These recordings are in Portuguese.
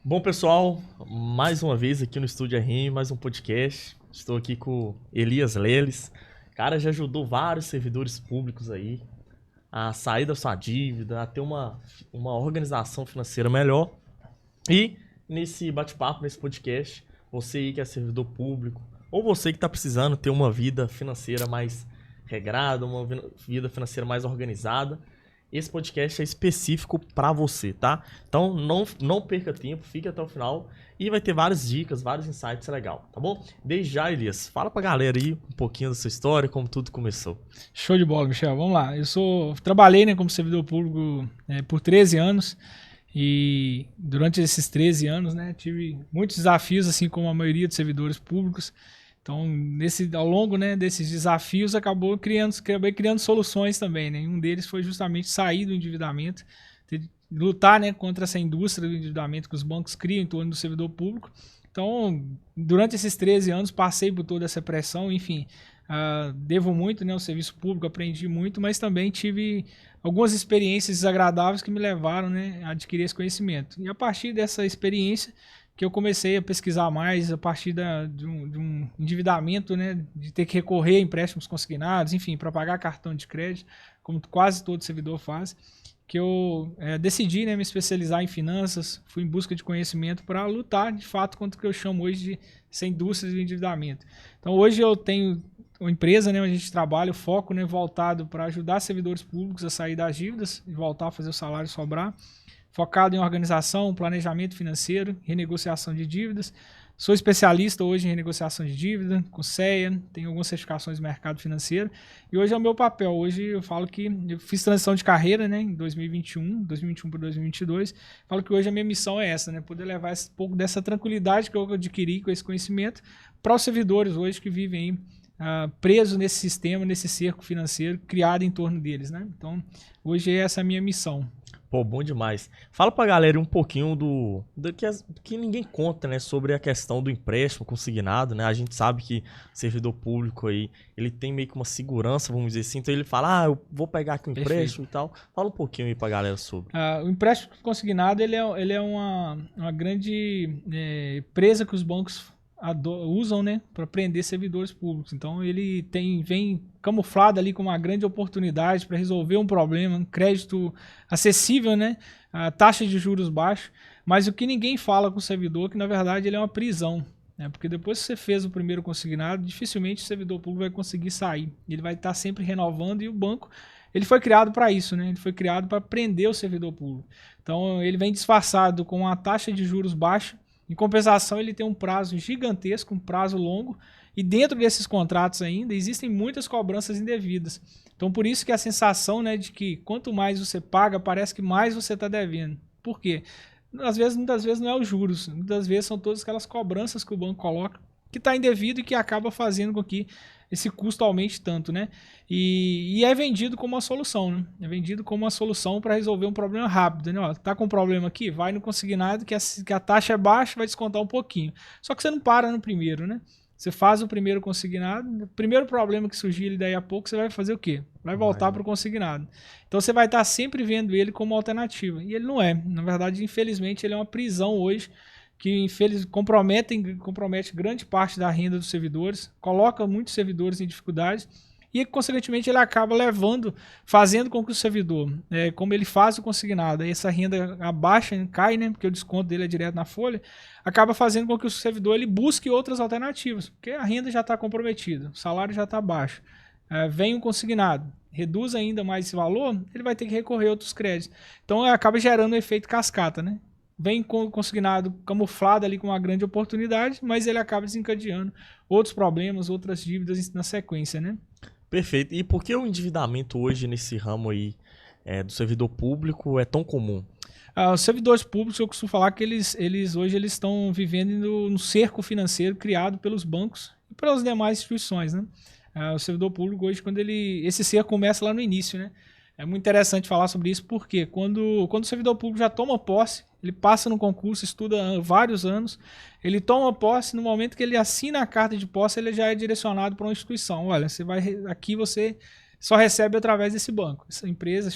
Bom, pessoal, mais uma vez aqui no Estúdio RM, mais um podcast. Estou aqui com o Elias Leles. Cara, já ajudou vários servidores públicos aí a sair da sua dívida, a ter uma organização financeira melhor. E nesse bate-papo, nesse podcast, você aí que é servidor público, ou você que está precisando ter uma vida financeira mais regrada, uma vida financeira mais organizada, esse podcast é específico para você, tá? Então não perca tempo, fique até o final e vai ter várias dicas, vários insights legal, tá bom? Desde já, Elias, fala pra galera aí um pouquinho da sua história, como tudo começou. Show de bola, Michel. Vamos lá. Trabalhei, como servidor público por 13 anos e durante esses 13 anos, tive muitos desafios, assim como a maioria dos servidores públicos. Então, ao longo, desses desafios, acabei criando soluções também, né? Um deles foi justamente sair do endividamento, lutar, contra essa indústria do endividamento que os bancos criam em torno do servidor público. Então, durante esses 13 anos, passei por toda essa pressão, enfim, devo muito, ao serviço público, aprendi muito, mas também tive algumas experiências desagradáveis que me levaram, a adquirir esse conhecimento. E a partir dessa experiência, que eu comecei a pesquisar mais a partir de um endividamento, de ter que recorrer a empréstimos consignados, enfim, para pagar cartão de crédito, como quase todo servidor faz, que eu decidi me especializar em finanças, fui em busca de conhecimento para lutar, de fato, contra o que eu chamo hoje de essa indústria do endividamento. Então, hoje eu tenho uma empresa onde a gente trabalha, o foco voltado para ajudar servidores públicos a sair das dívidas e voltar a fazer o salário sobrar, focado em organização, planejamento financeiro, renegociação de dívidas. Sou especialista hoje em renegociação de dívida, com CEA, tenho algumas certificações do mercado financeiro. E hoje é o meu papel. Hoje eu falo que eu fiz transição de carreira em 2021 para 2022. Falo que hoje a minha missão é essa, poder levar um pouco dessa tranquilidade que eu adquiri com esse conhecimento para os servidores hoje que vivem presos nesse sistema, nesse cerco financeiro criado em torno deles. Então, hoje essa é a minha missão. Pô, bom demais. Fala pra galera um pouquinho do que ninguém conta, sobre a questão do empréstimo consignado, A gente sabe que o servidor público aí, ele tem meio que uma segurança, vamos dizer assim, então ele fala, eu vou pegar aqui um empréstimo e tal. Fala um pouquinho aí pra galera sobre. O empréstimo consignado, ele é uma grande presa que os bancos usam, para prender servidores públicos. Então ele vem camuflado ali como uma grande oportunidade para resolver um problema, um crédito acessível, a taxa de juros baixa, mas o que ninguém fala com o servidor é que na verdade ele é uma prisão, porque depois que você fez o primeiro consignado, dificilmente o servidor público vai conseguir sair, ele vai estar sempre renovando e o banco ele foi criado para isso, ele foi criado para prender o servidor público. Então ele vem disfarçado com uma taxa de juros baixa. Em compensação, ele tem um prazo gigantesco, um prazo longo, e dentro desses contratos ainda existem muitas cobranças indevidas. Então, por isso que a sensação de que quanto mais você paga, parece que mais você está devendo. Por quê? Muitas vezes não é os juros, muitas vezes são todas aquelas cobranças que o banco coloca, que está indevido e que acaba fazendo com que esse custo aumente tanto, E é vendido como uma solução, É vendido como uma solução para resolver um problema rápido, Tá com um problema aqui? Vai no consignado que a taxa é baixa, vai descontar um pouquinho. Só que você não para no primeiro, Você faz o primeiro consignado, o primeiro problema que surgir ele daí a pouco, você vai fazer o quê? Vai voltar para o consignado. Então você vai estar sempre vendo ele como alternativa. E ele não é. Na verdade, infelizmente, ele é uma prisão hoje, que compromete grande parte da renda dos servidores, coloca muitos servidores em dificuldades e, consequentemente, ele acaba fazendo com que o servidor, como ele faz o consignado, essa renda abaixa, cai, porque o desconto dele é direto na folha, acaba fazendo com que o servidor ele busque outras alternativas, porque a renda já está comprometida, o salário já está baixo, vem um consignado, reduz ainda mais esse valor, ele vai ter que recorrer a outros créditos. Então, acaba gerando um efeito cascata, Vem consignado camuflado ali com uma grande oportunidade, mas ele acaba desencadeando outros problemas, outras dívidas na sequência, Perfeito. E por que o endividamento hoje nesse ramo aí do servidor público é tão comum? Os servidores públicos, eu costumo falar que hoje eles estão vivendo no cerco financeiro criado pelos bancos e pelas demais instituições, O servidor público hoje, esse cerco começa lá no início, É muito interessante falar sobre isso, porque quando o servidor público já toma posse, ele passa no concurso, estuda vários anos, ele toma posse, no momento que ele assina a carta de posse, ele já é direcionado para uma instituição. Olha, aqui você só recebe através desse banco. Essa empresa,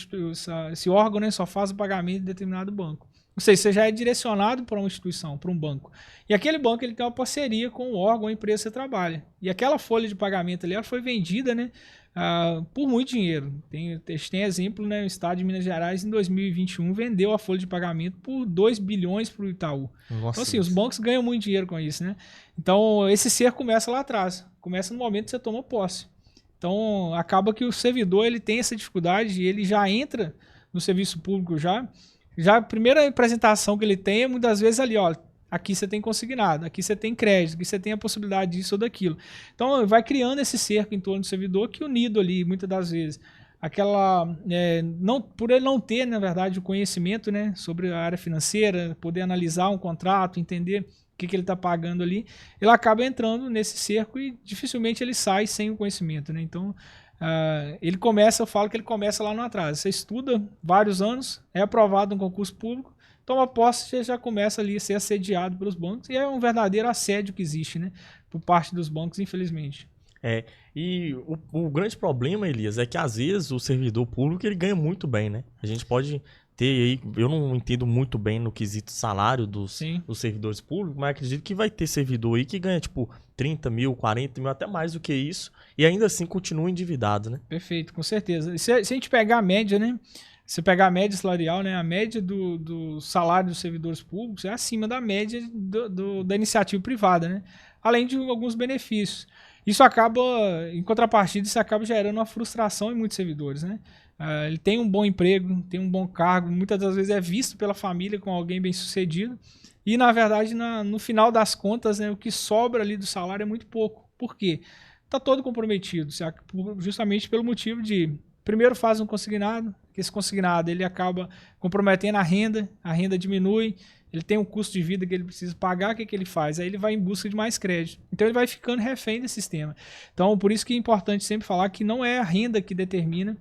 esse órgão só faz o pagamento de determinado banco. Ou seja, você já é direcionado para uma instituição, para um banco. E aquele banco ele tem uma parceria com o órgão ou empresa que você trabalha. E aquela folha de pagamento ali ela foi vendida, né, por muito dinheiro. Tem exemplo, né, o estado de Minas Gerais em 2021 vendeu a folha de pagamento por 2 bilhões para o Itaú. Nossa, então assim, os bancos ganham muito dinheiro com isso, né? Então esse cerco começa lá atrás, começa no momento que você toma posse. Então acaba que o servidor ele tem essa dificuldade e ele já entra no serviço público já a primeira apresentação que ele tem é muitas vezes ali, ó, aqui você tem consignado, aqui você tem crédito, aqui você tem a possibilidade disso ou daquilo. Então vai criando esse cerco em torno do servidor que unido ali, muitas das vezes, por ele não ter, na verdade, o conhecimento, né, sobre a área financeira, poder analisar um contrato, entender o que ele está pagando ali, ele acaba entrando nesse cerco e dificilmente ele sai sem o conhecimento, né? Então, eu falo que ele começa lá no atraso. Você estuda vários anos, é aprovado no concurso público, toma posse, você já começa ali a ser assediado pelos bancos, e é um verdadeiro assédio que existe, né, por parte dos bancos, infelizmente. E o grande problema, Elias, é que às vezes o servidor público ele ganha muito bem, né? A gente pode ter aí, eu não entendo muito bem no quesito salário dos servidores públicos, mas acredito que vai ter servidor aí que ganha tipo 30 mil, 40 mil, até mais do que isso, e ainda assim continua endividado, né? Perfeito, com certeza. Se a gente pegar a média, né? Se pegar a média salarial, né, a média do salário dos servidores públicos é acima da média da iniciativa privada, né? Além de alguns benefícios. Isso acaba, em contrapartida, isso acaba gerando uma frustração em muitos servidores, né? Ele tem um bom emprego, tem um bom cargo, muitas das vezes é visto pela família como alguém bem sucedido e, na verdade, no final das contas, né, o que sobra ali do salário é muito pouco. Por quê? Está todo comprometido, justamente pelo motivo de, primeiro faz um consignado, que esse consignado ele acaba comprometendo a renda diminui, ele tem um custo de vida que ele precisa pagar, o que ele faz? Aí ele vai em busca de mais crédito. Então ele vai ficando refém desse sistema. Então por isso que é importante sempre falar que não é a renda que determina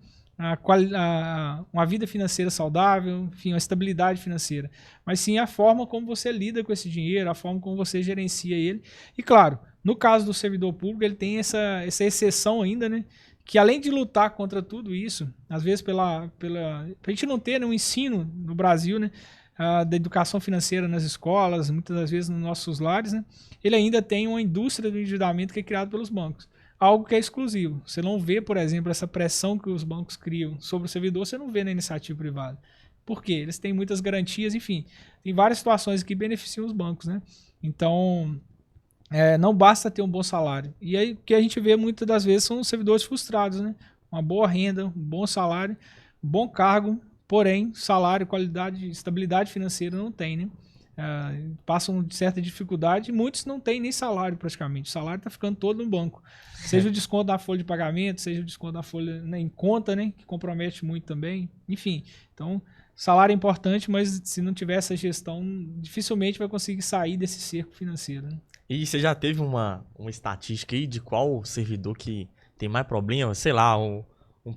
uma vida financeira saudável, enfim, uma estabilidade financeira, mas sim a forma como você lida com esse dinheiro, a forma como você gerencia ele. E claro, no caso do servidor público, ele tem essa exceção ainda, né? Que além de lutar contra tudo isso, às vezes pra gente não ter, né, um ensino no Brasil, né, da educação financeira nas escolas, muitas das vezes nos nossos lares, né, ele ainda tem uma indústria do endividamento que é criada pelos bancos. Algo que é exclusivo. Você não vê, por exemplo, essa pressão que os bancos criam sobre o servidor, você não vê na iniciativa privada. Por quê? Eles têm muitas garantias, enfim, tem várias situações que beneficiam os bancos, né? Então, não basta ter um bom salário. E aí o que a gente vê muitas das vezes são os servidores frustrados, né? Uma boa renda, um bom salário, um bom cargo, porém, salário, qualidade, estabilidade financeira não tem, né? Passam de certa dificuldade e muitos não têm nem salário praticamente. O salário está ficando todo no banco. Seja o desconto da folha de pagamento, seja o desconto da folha, né, em conta, né, que compromete muito também. Enfim, então salário é importante, mas se não tiver essa gestão, dificilmente vai conseguir sair desse cerco financeiro, né? E você já teve uma estatística aí de qual servidor que tem mais problema? Sei lá, um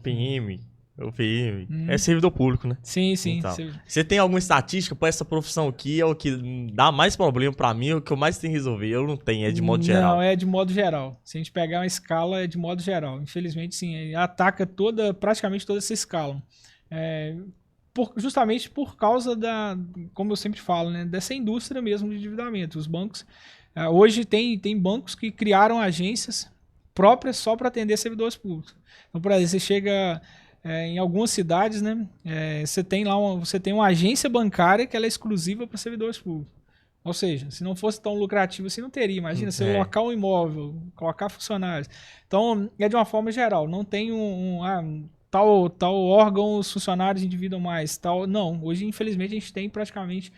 PM, o PM. É servidor público, né? Sim. Então, você tem alguma estatística para essa profissão aqui? É o que dá mais problema para mim, é o que eu mais tenho que resolver. Eu não tenho, é de modo geral. Não, é de modo geral. Se a gente pegar uma escala, é de modo geral. Infelizmente, sim, ataca praticamente toda essa escala. Justamente por causa como eu sempre falo, né, dessa indústria mesmo de endividamento. Os bancos, hoje tem bancos que criaram agências próprias só para atender servidores públicos. Então, por exemplo, você chega em algumas cidades, né, você tem uma agência bancária que ela é exclusiva para servidores públicos. Ou seja, se não fosse tão lucrativo assim, não teria. Imagina, você locar um imóvel, colocar funcionários. Então, é de uma forma geral. Não tem tal órgão, os funcionários endividam mais. Não, hoje, infelizmente, a gente tem praticamente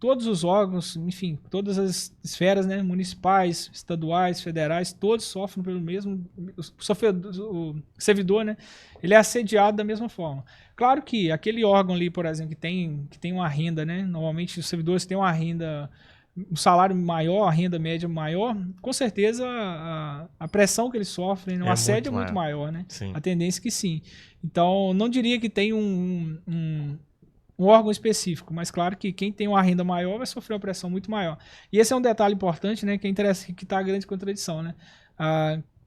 todos os órgãos, enfim, todas as esferas, né, municipais, estaduais, federais, todos sofrem pelo mesmo. O servidor, né, ele é assediado da mesma forma. Claro que aquele órgão ali, por exemplo, que tem uma renda, né, normalmente os servidores têm uma renda, um salário maior, a renda média maior, com certeza a pressão que eles sofrem, o assédio é muito maior, né? Sim. A tendência é que sim. Então, não diria que tem um órgão específico, mas claro que quem tem uma renda maior vai sofrer uma pressão muito maior. E esse é um detalhe importante, né, que é interessante, que está a grande contradição, né?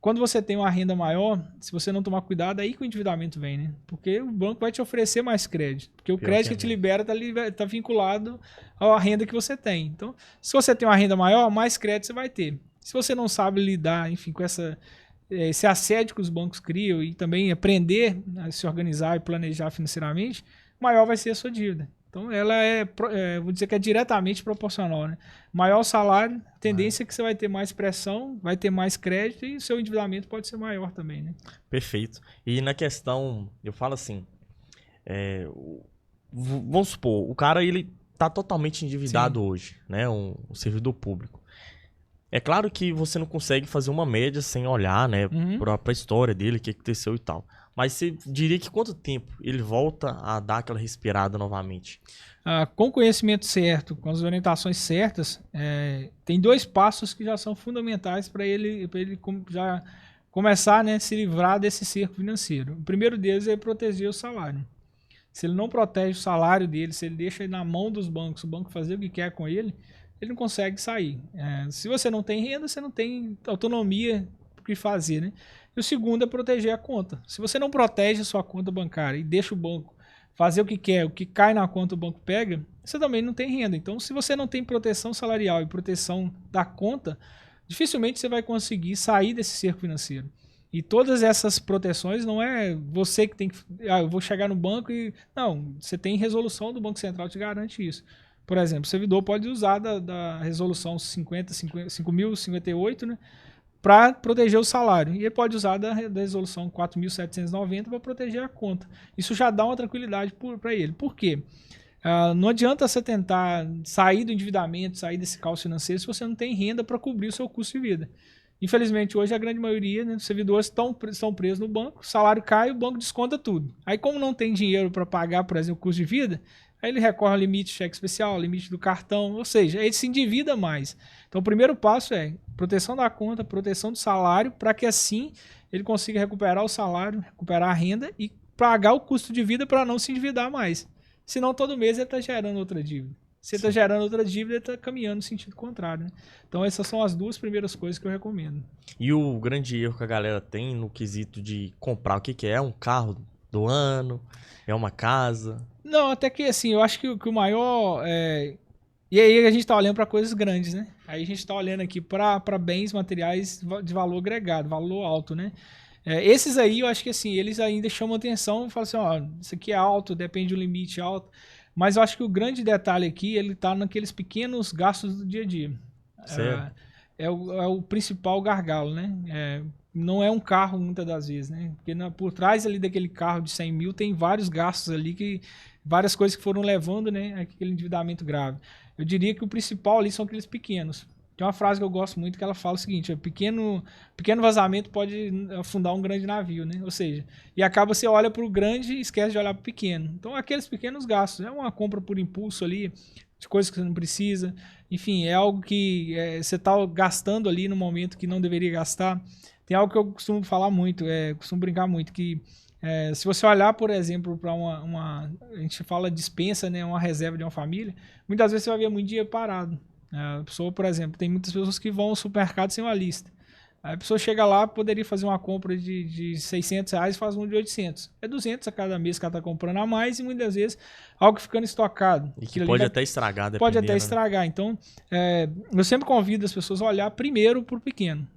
quando você tem uma renda maior, se você não tomar cuidado, aí que o endividamento vem, né? Porque o banco vai te oferecer mais crédito. Porque o crédito que te libera tá vinculado à renda que você tem. Então, se você tem uma renda maior, mais crédito você vai ter. Se você não sabe lidar, enfim, com esse assédio que os bancos criam e também aprender a se organizar e planejar financeiramente, maior vai ser a sua dívida. Então, ela vou dizer que é diretamente proporcional, né? Maior o salário, a tendência é que você vai ter mais pressão, vai ter mais crédito e o seu endividamento pode ser maior também, né? Perfeito. E na questão, eu falo assim, vamos supor, o cara, ele tá totalmente endividado hoje, né? Um servidor público. É claro que você não consegue fazer uma média sem olhar, né, pra história dele, o que aconteceu e tal. Mas você diria que quanto tempo ele volta a dar aquela respirada novamente? Com o conhecimento certo, com as orientações certas, tem 2 passos que já são fundamentais para ele já começar, né, se livrar desse cerco financeiro. O primeiro deles é proteger o salário. Se ele não protege o salário dele, se ele deixa ele na mão dos bancos, o banco fazer o que quer com ele não consegue sair. Se você não tem renda, você não tem autonomia para o que fazer, né? E o segundo é proteger a conta. Se você não protege a sua conta bancária e deixa o banco fazer o que quer, o que cai na conta o banco pega, você também não tem renda. Então, se você não tem proteção salarial e proteção da conta, dificilmente você vai conseguir sair desse cerco financeiro. E todas essas proteções não é você que tem que... eu vou chegar no banco e... Não, você tem resolução do Banco Central que te garante isso. Por exemplo, o servidor pode usar da resolução 5.058, né, para proteger o salário. E ele pode usar da resolução 4.790 para proteger a conta. Isso já dá uma tranquilidade para ele. Por quê? Não adianta você tentar sair do endividamento, sair desse caos financeiro, se você não tem renda para cobrir o seu custo de vida. Infelizmente, hoje a grande maioria, né, dos servidores estão presos no banco, o salário cai e o banco desconta tudo. Aí, como não tem dinheiro para pagar, por exemplo, o custo de vida, aí ele recorre ao limite de cheque especial, ao limite do cartão, ou seja, ele se endivida mais. Então, o primeiro passo é proteção da conta, proteção do salário, para que assim ele consiga recuperar o salário, recuperar a renda e pagar o custo de vida para não se endividar mais. Senão, todo mês ele está gerando outra dívida. Se ele está gerando outra dívida, ele está caminhando no sentido contrário, né? Então, essas são as 2 primeiras coisas que eu recomendo. E o grande erro que a galera tem no quesito de comprar, o que é? É um carro do ano? É uma casa? Não, até que assim, eu acho que o maior... E aí a gente está olhando para coisas grandes, né? Aí a gente está olhando aqui para bens materiais de valor agregado, valor alto, né? Esses aí, eu acho que assim, eles ainda chamam atenção e falam assim, ó, isso aqui é alto, depende do limite alto. Mas eu acho que o grande detalhe aqui, ele está naqueles pequenos gastos do dia a dia. É o principal gargalo, né? Não é um carro, muitas das vezes, né? Porque por trás ali daquele carro de 100 mil tem vários gastos ali, várias coisas que foram levando, né, aquele endividamento grave. Eu diria que o principal ali são aqueles pequenos. Tem uma frase que eu gosto muito que ela fala o seguinte, pequeno vazamento pode afundar um grande navio, né? Ou seja, e acaba você olha para o grande e esquece de olhar para o pequeno. Então, aqueles pequenos gastos, é uma compra por impulso ali, de coisas que você não precisa. Enfim, é algo que você está gastando ali no momento que não deveria gastar. Tem algo que eu costumo falar muito, costumo brincar muito, que se você olhar, por exemplo, para a gente fala dispensa, né, uma reserva de uma família, muitas vezes você vai ver muito dinheiro parado. A pessoa, por exemplo, tem muitas pessoas que vão ao supermercado sem uma lista. Aí a pessoa chega lá, poderia fazer uma compra de R$600 e faz um de 800. É 200 a cada mês que ela está comprando a mais e muitas vezes algo ficando estocado. E que pode até estragar, pode até estragar. Então, eu sempre convido as pessoas a olhar primeiro para o pequeno.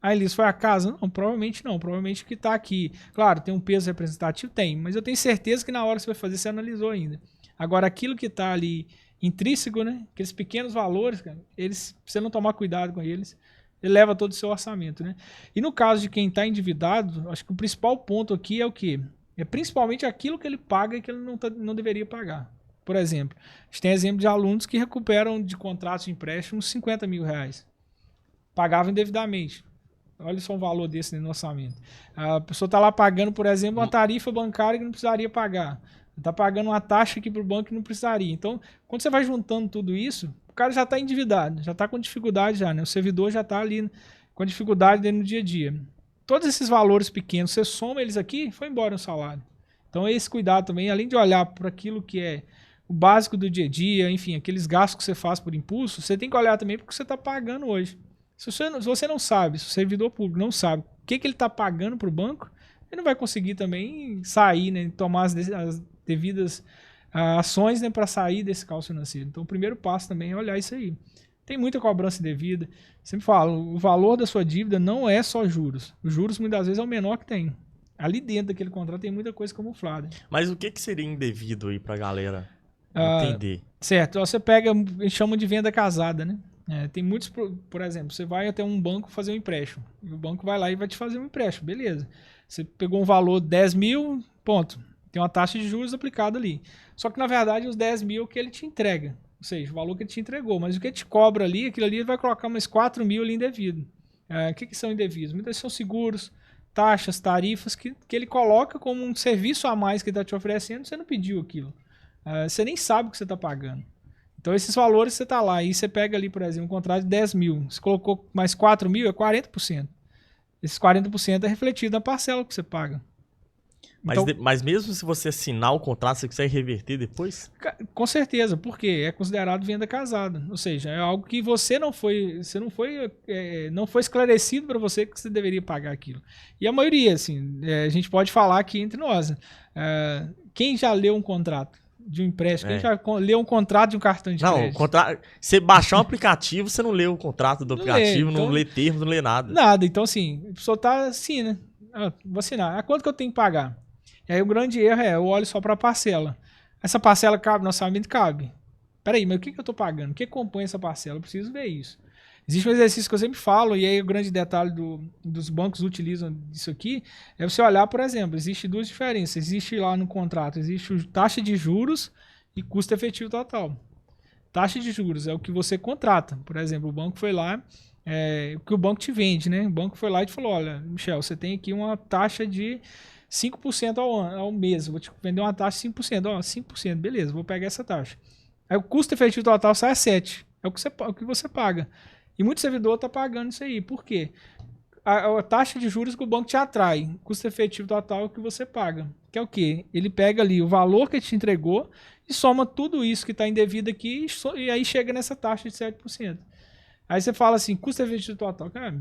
Aí eles foi a casa? Não, provavelmente não. Provavelmente o que está aqui. Claro, tem um peso representativo? Tem. Mas eu tenho certeza que na hora que você vai fazer, você analisou ainda. Agora, aquilo que está ali intrínseco, né? Aqueles pequenos valores, cara, se você não tomar cuidado com eles, ele leva todo o seu orçamento, né? E no caso de quem está endividado, acho que o principal ponto aqui é o quê? É principalmente aquilo que ele paga e que ele não deveria pagar. Por exemplo, a gente tem exemplo de alunos que recuperam de contratos de empréstimo R$50 mil. Pagavam indevidamente. Olha só um valor desse no orçamento. A pessoa está lá pagando, por exemplo, uma tarifa bancária que não precisaria pagar. Está pagando uma taxa aqui para o banco que não precisaria. Então, quando você vai juntando tudo isso, o cara já está endividado, já está com dificuldade já, né? O servidor já está ali com dificuldade dentro do dia a dia. Todos esses valores pequenos, você soma eles aqui, foi embora o salário. Então, esse cuidado também, além de olhar para aquilo que é o básico do dia a dia, enfim, aqueles gastos que você faz por impulso, você tem que olhar também para o que você está pagando hoje. Se você não sabe, se o servidor público não sabe que ele está pagando para o banco, ele não vai conseguir também sair, né, tomar as devidas ações, né, para sair desse caos financeiro. Então o primeiro passo também é olhar isso aí. Tem muita cobrança indevida. Sempre falo, o valor da sua dívida não é só juros. Os juros muitas vezes é o menor que tem. Ali dentro daquele contrato tem muita coisa camuflada. Mas o que seria indevido aí pra galera entender? Certo, você pega, eles chamam de venda casada, né? Tem muitos, por exemplo, você vai até um banco fazer um empréstimo. E o banco vai lá e vai te fazer um empréstimo, beleza. Você pegou um valor 10 mil, ponto. Tem uma taxa de juros aplicada ali. Só que na verdade os 10 mil que ele te entrega. Ou seja, o valor que ele te entregou. Mas o que ele te cobra ali, aquilo ali ele vai colocar mais 4 mil ali indevido. O que são indevidos? Muitas vezes são seguros, taxas, tarifas, que ele coloca como um serviço a mais que ele está te oferecendo, você não pediu aquilo. Você nem sabe o que você está pagando. Então esses valores você está lá, e você pega ali, por exemplo, um contrato de 10 mil, você colocou mais 4 mil, é 40%. Esses 40% é refletido na parcela que você paga. Mas, Então, mas mesmo se você assinar o contrato, você consegue reverter depois? com certeza, porque é considerado venda casada. Ou seja, é algo que você não foi esclarecido para você que você deveria pagar aquilo. E a maioria, assim, a gente pode falar aqui entre nós. Quem já leu um contrato de um empréstimo? Quem já leu um contrato de um cartão de crédito? Não, você baixar um aplicativo, você não lê o contrato do aplicativo, então, não lê termos, não lê nada. Nada. Então, assim, a pessoa tá assim, né? Vou assinar. Quanto que eu tenho que pagar? E aí o grande erro eu olho só para a parcela. Essa parcela cabe no orçamento? Cabe. Peraí, mas o que eu estou pagando? O que compõe essa parcela? Eu preciso ver isso. Existe um exercício que eu sempre falo, e aí o grande detalhe dos bancos utilizam disso aqui, é você olhar, por exemplo, existe duas diferenças. Existe lá no contrato, existe taxa de juros e custo efetivo total. Taxa de juros é o que você contrata. Por exemplo, o banco foi lá, o que o banco te vende, né? O banco foi lá e te falou, olha, Michel, você tem aqui uma taxa de 5% ao mês, vou te vender uma taxa de 5%, 5%, beleza, vou pegar essa taxa. Aí o custo efetivo total sai a 7%, é o que você paga. E muito servidor está pagando isso aí, por quê? A taxa de juros que o banco te atrai, custo efetivo total é o que você paga, que é o quê? Ele pega ali o valor que ele te entregou e soma tudo isso que está indevido aqui e aí chega nessa taxa de 7%. Aí você fala assim, custo efetivo total. Cara,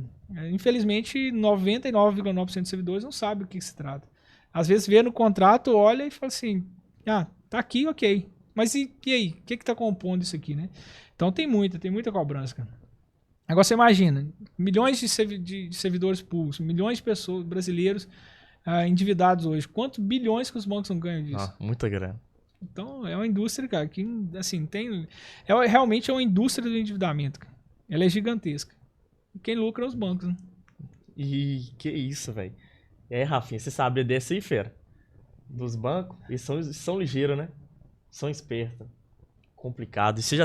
infelizmente 99,9% dos servidores não sabe o que se trata. Às vezes vê no contrato, olha e fala assim, tá aqui, ok. Mas e aí? O que está compondo isso aqui, né? Então tem muita cobrança, cara. Agora você imagina, milhões de servidores públicos, milhões de pessoas, brasileiros endividados hoje. Quantos bilhões que os bancos não ganham disso? Muita grana. Então é uma indústria, cara, que assim, realmente é uma indústria do endividamento, cara. Ela é gigantesca. E quem lucra é os bancos, né? E que isso, velho. E aí, Rafinha, você sabe dessa aí, fera? Dos bancos, eles são ligeiros, né? São espertos. Complicado. E você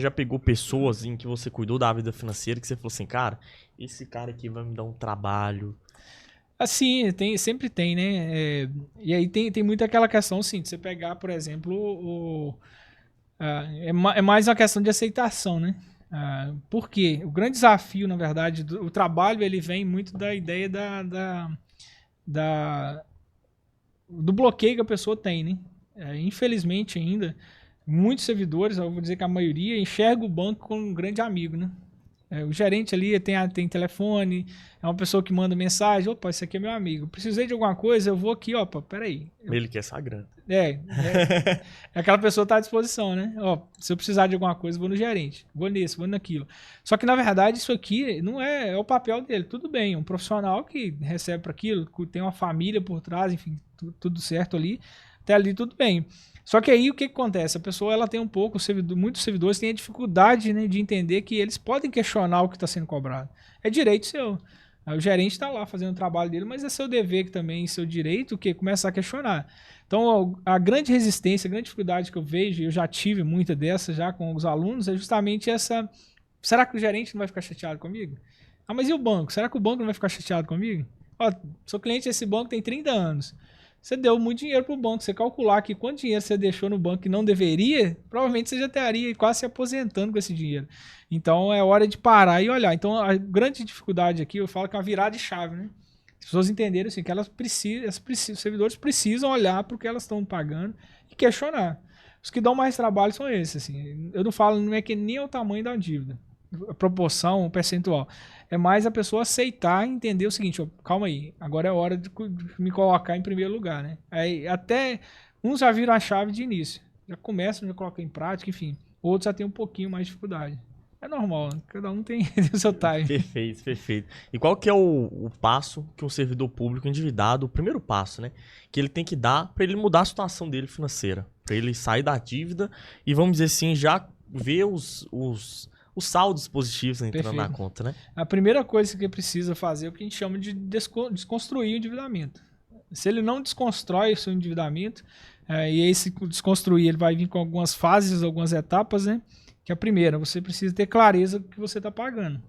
já pegou pessoas em que você cuidou da vida financeira que você falou assim, cara, esse cara aqui vai me dar um trabalho. Assim, sempre tem, né? E aí tem muito aquela questão, assim, de você pegar, por exemplo, é mais uma questão de aceitação, né? Por quê? O grande desafio, na verdade, o trabalho, ele vem muito da ideia do bloqueio que a pessoa tem, né? Infelizmente ainda, muitos servidores, eu vou dizer que a maioria, enxerga o banco como um grande amigo, né? O gerente ali tem telefone, é uma pessoa que manda mensagem, opa, esse aqui é meu amigo, precisei de alguma coisa, eu vou aqui, opa, peraí. Ele quer essa grana. Aquela pessoa está à disposição, né? Se eu precisar de alguma coisa, vou no gerente, vou nisso, vou naquilo. Só que, na verdade, isso aqui não é o papel dele, tudo bem, um profissional que recebe para aquilo, tem uma família por trás, enfim, tudo certo ali, até ali tudo bem. Só que aí o que acontece? A pessoa ela tem muitos servidores têm a dificuldade, né, de entender que eles podem questionar o que está sendo cobrado. É direito seu. O gerente está lá fazendo o trabalho dele, mas é seu dever também, seu direito, que começar a questionar. Então, a grande resistência, a grande dificuldade que eu vejo, e eu já tive muita dessa já com os alunos, é justamente essa... Será que o gerente não vai ficar chateado comigo? Mas e o banco? Será que o banco não vai ficar chateado comigo? Sou cliente desse banco tem 30 anos. Você deu muito dinheiro para o banco. Você calcular que quanto dinheiro você deixou no banco que não deveria, provavelmente você já estaria quase se aposentando com esse dinheiro. Então é hora de parar e olhar. Então a grande dificuldade aqui, eu falo que é uma virada de chave, né? As pessoas entenderem assim, que os servidores precisam olhar para o que elas estão pagando e questionar. Os que dão mais trabalho são esses. Assim. Eu não falo, não é que nem é o tamanho da dívida. a proporção, o percentual. É mais a pessoa aceitar e entender o seguinte, ó, calma aí, agora é hora de me colocar em primeiro lugar, né? Aí até uns já viram a chave de início, já começam a colocar em prática, enfim. Outros já têm um pouquinho mais de dificuldade. É normal, né? Cada um tem o seu time. Perfeito, perfeito. E qual que é o passo que um servidor público endividado, o primeiro passo, né? Que ele tem que dar para ele mudar a situação dele financeira, para ele sair da dívida e, vamos dizer assim, já ver os saldos positivos entrando na conta, né? A primeira coisa que precisa fazer é o que a gente chama de desconstruir o endividamento. Se ele não desconstrói o seu endividamento, e esse desconstruir ele vai vir com algumas fases, algumas etapas, né? Que a primeira, você precisa ter clareza do que você está pagando.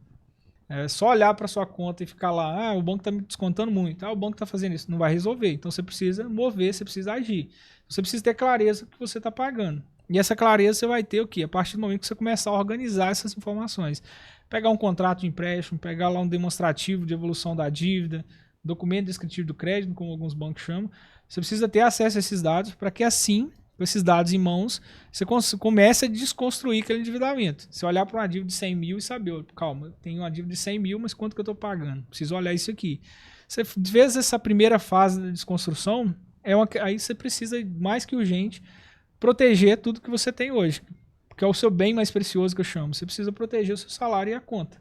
Só olhar para sua conta e ficar lá, o banco está me descontando muito, o banco está fazendo isso, não vai resolver. Então você precisa mover, você precisa agir. Você precisa ter clareza do que você está pagando. E essa clareza você vai ter o quê? A partir do momento que você começar a organizar essas informações. Pegar um contrato de empréstimo, pegar lá um demonstrativo de evolução da dívida, documento descritivo do crédito, como alguns bancos chamam. Você precisa ter acesso a esses dados para que assim, com esses dados em mãos, você comece a desconstruir aquele endividamento. Você olhar para uma dívida de 100 mil e saber, calma, eu tenho uma dívida de 100 mil, mas quanto que eu estou pagando? Preciso olhar isso aqui. Você fez essa primeira fase da desconstrução, aí você precisa, mais que urgente, proteger tudo que você tem hoje, que é o seu bem mais precioso que eu chamo. Você precisa proteger o seu salário e a conta.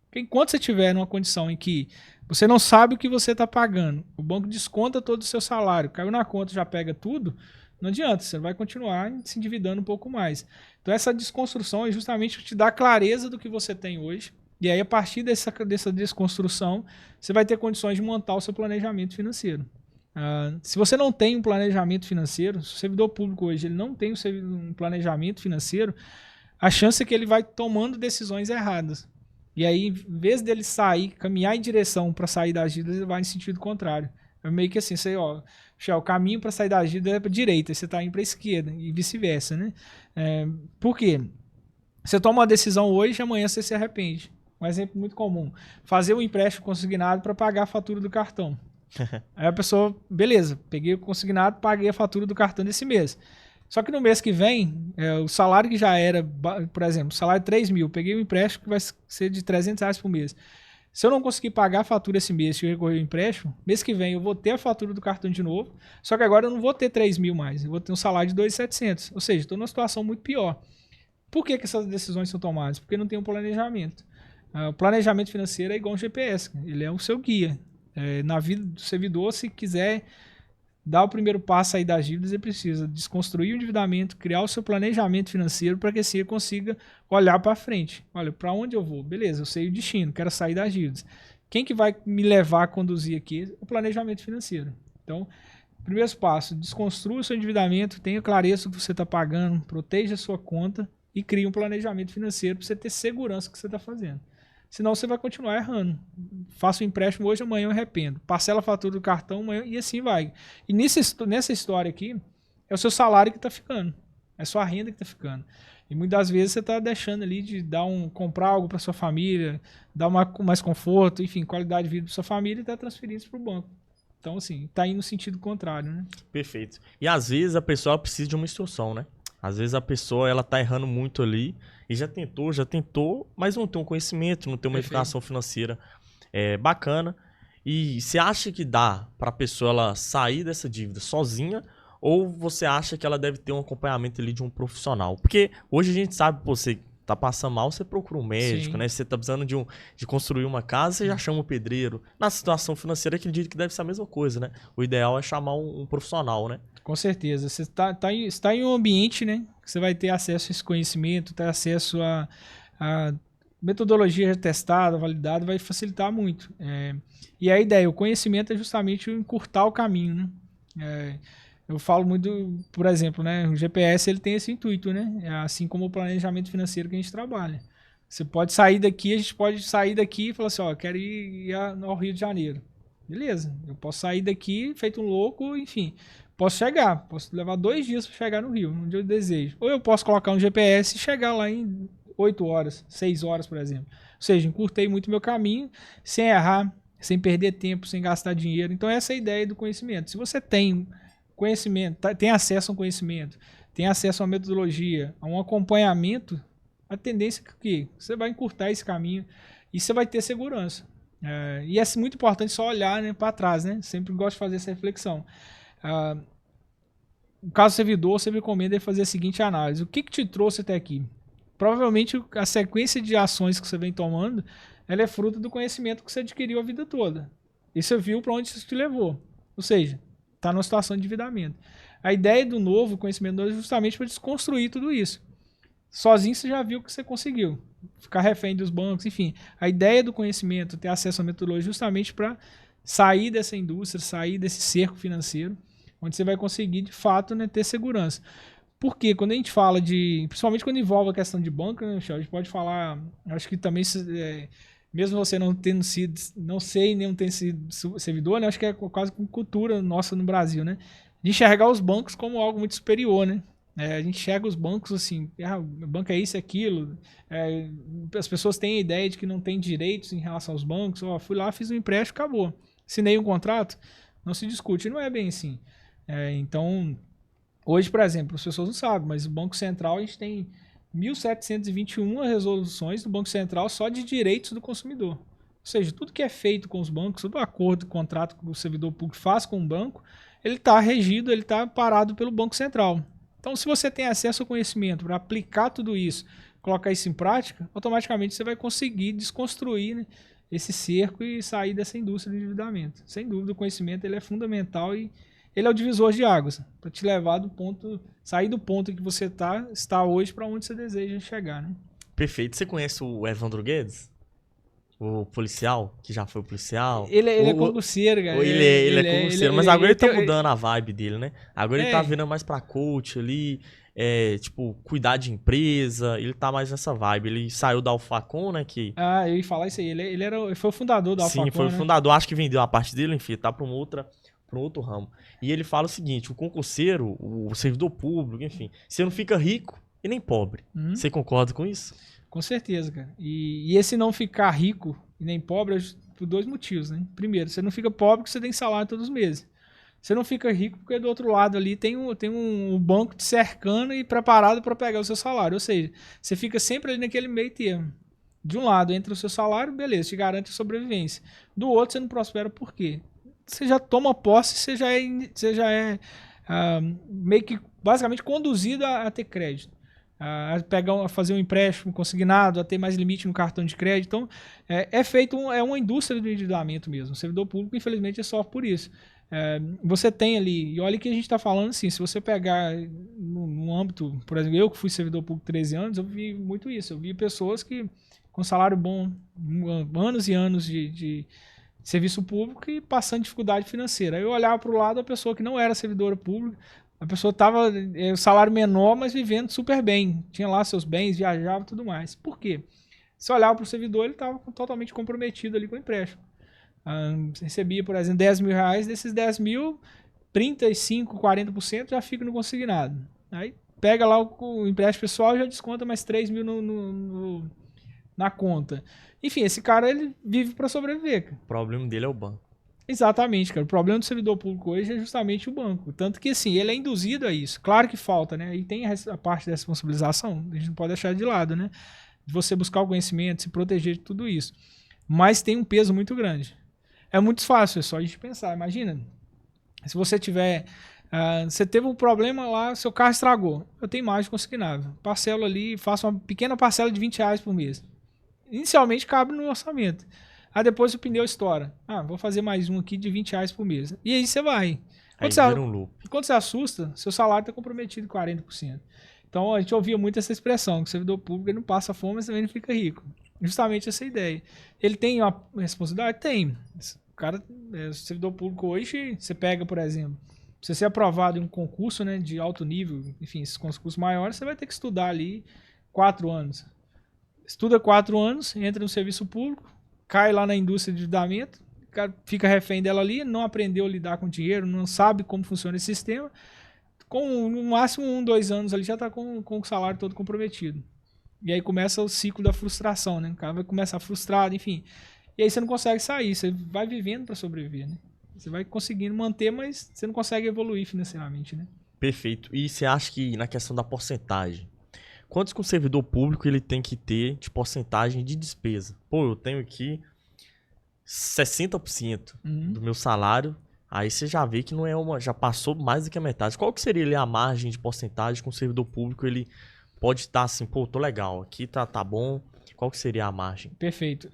Porque enquanto você estiver numa condição em que você não sabe o que você está pagando, o banco desconta todo o seu salário, caiu na conta, já pega tudo, não adianta, você vai continuar se endividando um pouco mais. Então essa desconstrução é justamente te dar clareza do que você tem hoje, e aí a partir dessa desconstrução, você vai ter condições de montar o seu planejamento financeiro. Se você não tem um planejamento financeiro, se o servidor público hoje ele não tem um planejamento financeiro, a chance é que ele vai tomando decisões erradas. E aí, em vez dele caminhar em direção para sair das dívidas, ele vai em sentido contrário. É meio que assim, o caminho para sair das dívidas é para a direita, e você está indo para a esquerda, e vice-versa, né? Por quê? Você toma uma decisão hoje, amanhã você se arrepende. Um exemplo muito comum, fazer um empréstimo consignado para pagar a fatura do cartão. Aí a pessoa, beleza, peguei o consignado, paguei a fatura do cartão desse mês. Só que no mês que vem, o salário que já era, por exemplo, salário de 3 mil, peguei um empréstimo que vai ser de R$300 por mês. Se eu não conseguir pagar a fatura esse mês, se eu recorrer ao empréstimo, mês que vem eu vou ter a fatura do cartão de novo, só que agora eu não vou ter 3 mil mais, eu vou ter um salário de 2.700. Ou seja, estou numa situação muito pior. Por que essas decisões são tomadas? Porque não tem um planejamento. O planejamento financeiro é igual um GPS, ele é o seu guia. Na vida do servidor, se quiser dar o primeiro passo aí das dívidas, ele precisa desconstruir o endividamento, criar o seu planejamento financeiro para que assim ele consiga olhar para frente. Olha, para onde eu vou? Beleza, eu sei o destino, quero sair das dívidas. Quem que vai me levar a conduzir aqui? O planejamento financeiro. Então, primeiro passo, desconstrua o seu endividamento, tenha clareza do que você está pagando, proteja a sua conta e crie um planejamento financeiro para você ter segurança do que você está fazendo. Senão você vai continuar errando. Faço um empréstimo hoje, amanhã eu arrependo. Parcela a fatura do cartão, amanhã, e assim vai. E nessa história aqui, é o seu salário que está ficando. É a sua renda que está ficando. E muitas das vezes você está deixando ali de comprar algo para sua família, dar mais conforto, enfim, qualidade de vida para sua família e está transferindo isso para o banco. Então, assim, está indo no sentido contrário, né? Perfeito. E às vezes a pessoa precisa de uma instrução, né? Às vezes a pessoa ela tá errando muito ali e já tentou, mas não tem um conhecimento, não tem uma educação financeira bacana. E você acha que dá para a pessoa ela sair dessa dívida sozinha ou você acha que ela deve ter um acompanhamento ali de um profissional? Porque hoje a gente sabe, você tá passando mal, você procura um médico, Sim. né? Você tá precisando de construir uma casa, você já chama o pedreiro. Na situação financeira, acredito que deve ser a mesma coisa, né? O ideal é chamar um profissional, né? Com certeza. Você está em um ambiente, né? Que você vai ter acesso a esse conhecimento, ter acesso a metodologia testada, validada, vai facilitar muito. E a ideia, o conhecimento é justamente encurtar o caminho, né? Eu falo muito, por exemplo, né? O GPS ele tem esse intuito, né? Assim como o planejamento financeiro que a gente trabalha. Você pode sair daqui, a gente pode sair daqui e falar assim, ó, eu quero ir ao Rio de Janeiro. Beleza, eu posso sair daqui, feito um louco, enfim. Posso levar 2 dias para chegar no Rio, onde eu desejo. Ou eu posso colocar um GPS e chegar lá em 8 horas, 6 horas, por exemplo. Ou seja, encurtei muito meu caminho, sem errar, sem perder tempo, sem gastar dinheiro. Então essa é a ideia do conhecimento. Se você tem conhecimento, tem acesso a um conhecimento, tem acesso a uma metodologia, a um acompanhamento, A tendência é que você vai encurtar esse caminho e você vai ter segurança. E é muito importante só olhar, né, para trás, né? Sempre gosto de fazer essa reflexão. No caso do servidor, você recomenda fazer a seguinte análise. O que te trouxe até aqui? Provavelmente a sequência de ações que você vem tomando, ela é fruto do conhecimento que você adquiriu a vida toda. E você viu para onde isso te levou. Ou seja, está numa situação de endividamento. A ideia do novo conhecimento é justamente para desconstruir tudo isso. Sozinho você já viu que você conseguiu. Ficar refém dos bancos, enfim. A ideia do conhecimento, ter acesso à metodologia, justamente para sair dessa indústria, sair desse cerco financeiro, onde você vai conseguir, de fato, né, ter segurança. Porque quando a gente fala de... Principalmente quando envolve a questão de banco, né, Michel, a gente pode falar... Acho que também... mesmo você não tendo sido... Não sei nem ter sido servidor, né, acho que é quase como cultura nossa no Brasil, né? De enxergar os bancos como algo muito superior, né? A gente enxerga os bancos assim, o banco é isso, é aquilo. As pessoas têm a ideia de que não tem direitos em relação aos bancos. Fui lá, fiz um empréstimo, acabou. Assinei um contrato, não se discute. Não é bem assim. Então, hoje, por exemplo, as pessoas não sabem, mas o Banco Central, a gente tem 1.721 resoluções do Banco Central só de direitos do consumidor. Ou seja, tudo que é feito com os bancos, todo acordo, contrato que o servidor público faz com o banco, ele está regido, ele está parado pelo Banco Central. Então, se você tem acesso ao conhecimento para aplicar tudo isso, colocar isso em prática, automaticamente você vai conseguir desconstruir, né, esse cerco e sair dessa indústria de endividamento. Sem dúvida, o conhecimento ele é fundamental e ele é o divisor de águas para te levar do ponto, sair do ponto que você está hoje para onde você deseja chegar, né? Perfeito. Você conhece o Evandro Guedes? O policial, que já foi policial. Ele é concurseiro, cara. Ele é concurseiro, mas agora ele tá mudando a vibe dele, né? Agora ele tá virando mais pra coach ali, tipo, cuidar de empresa, ele tá mais nessa vibe. Ele saiu da Alphacom, né? Eu ia falar isso aí, ele foi o fundador da Alphacom. Sim, foi o fundador, acho que vendeu a parte dele, enfim, tá pra um outro ramo. E ele fala o seguinte, o concurseiro, o servidor público, enfim, você não fica rico e nem pobre. Você concorda com isso? Com certeza, cara. E esse não ficar rico e nem pobre é por dois motivos, né? Primeiro, você não fica pobre porque você tem salário todos os meses. Você não fica rico porque do outro lado ali tem um banco te cercando e preparado para pegar o seu salário. Ou seja, você fica sempre ali naquele meio termo. De um lado, entra o seu salário, beleza, te garante a sobrevivência. Do outro, você não prospera por quê? Você já toma posse, você já é meio que basicamente conduzido a ter crédito. A fazer um empréstimo consignado, a ter mais limite no cartão de crédito. Então, é uma indústria do endividamento mesmo. O servidor público, infelizmente, é só por isso. Você tem ali, e olha que a gente está falando assim, se você pegar no âmbito, por exemplo, eu que fui servidor público 13 anos, eu vi muito isso. Eu vi pessoas que, com salário bom, anos e anos de serviço público e passando dificuldade financeira. Aí eu olhava para o lado a pessoa que não era servidora pública, a pessoa estava o salário menor, mas vivendo super bem. Tinha lá seus bens, viajava e tudo mais. Por quê? Se olhava para o servidor, ele estava totalmente comprometido ali com o empréstimo. Recebia, por exemplo, 10 mil reais, desses 10 mil, 35%, 40% já fica no consignado. Aí pega lá o empréstimo pessoal e já desconta mais 3 mil na conta. Enfim, esse cara ele vive para sobreviver. Cara. O problema dele é o banco. Exatamente, cara. O problema do servidor público hoje é justamente o banco. Tanto que, assim, ele é induzido a isso. Claro que falta, né? E tem a parte da responsabilização, a gente não pode deixar de lado, né? De você buscar o conhecimento, se proteger de tudo isso. Mas tem um peso muito grande. É muito fácil, é só a gente pensar. Imagina, se você tiver... você teve um problema lá, seu carro estragou. Eu tenho imagem consignável. Parcelo ali, faço uma pequena parcela de 20 reais por mês. Inicialmente cabe no orçamento. Aí depois o pneu estoura. Vou fazer mais um aqui de 20 reais por mês. E aí você vai. Quando você assusta, seu salário está comprometido em 40%. Então a gente ouvia muito essa expressão, que o servidor público ele não passa fome, mas também não fica rico. Justamente essa ideia. Ele tem uma responsabilidade? Tem. O cara, o servidor público hoje, você pega, por exemplo, se você ser aprovado em um concurso, né, de alto nível, enfim, esses concursos maiores, você vai ter que estudar ali 4 anos. Estuda 4 anos, entra no serviço público, cai lá na indústria de endividamento, fica refém dela ali, não aprendeu a lidar com dinheiro, não sabe como funciona esse sistema, com no máximo 1, 2 anos ali já está com o salário todo comprometido. E aí começa o ciclo da frustração, né? O cara vai começar frustrado, enfim. E aí você não consegue sair, você vai vivendo para sobreviver, né? Você vai conseguindo manter, mas você não consegue evoluir financeiramente, né? Perfeito. E você acha que na questão da porcentagem, quantos que um servidor público ele tem que ter de porcentagem de despesa? Pô, eu tenho aqui 60% do meu salário, aí você já vê que não é já passou mais do que a metade. Qual que seria ali a margem de porcentagem que um servidor público ele pode estar assim, pô, tô legal, aqui tá bom. Qual que seria a margem? Perfeito.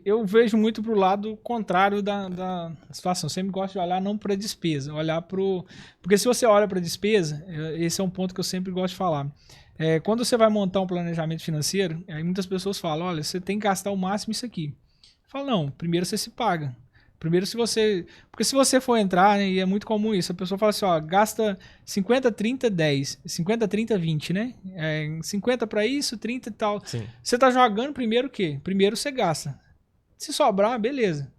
Eu vejo muito pro lado contrário da situação. Eu sempre gosto de olhar não para despesa, olhar porque se você olha para despesa, esse é um ponto que eu sempre gosto de falar. Quando você vai montar um planejamento financeiro, aí muitas pessoas falam, olha, você tem que gastar o máximo isso aqui. Eu falo, não, primeiro você se paga. Primeiro porque se você for entrar, né, e é muito comum isso, a pessoa fala assim, ó, gasta 50, 30, 10, 50, 30, 20, né? 50 para isso, 30 e tal. Sim. Você tá jogando primeiro o quê? Primeiro você gasta. Se sobrar, beleza.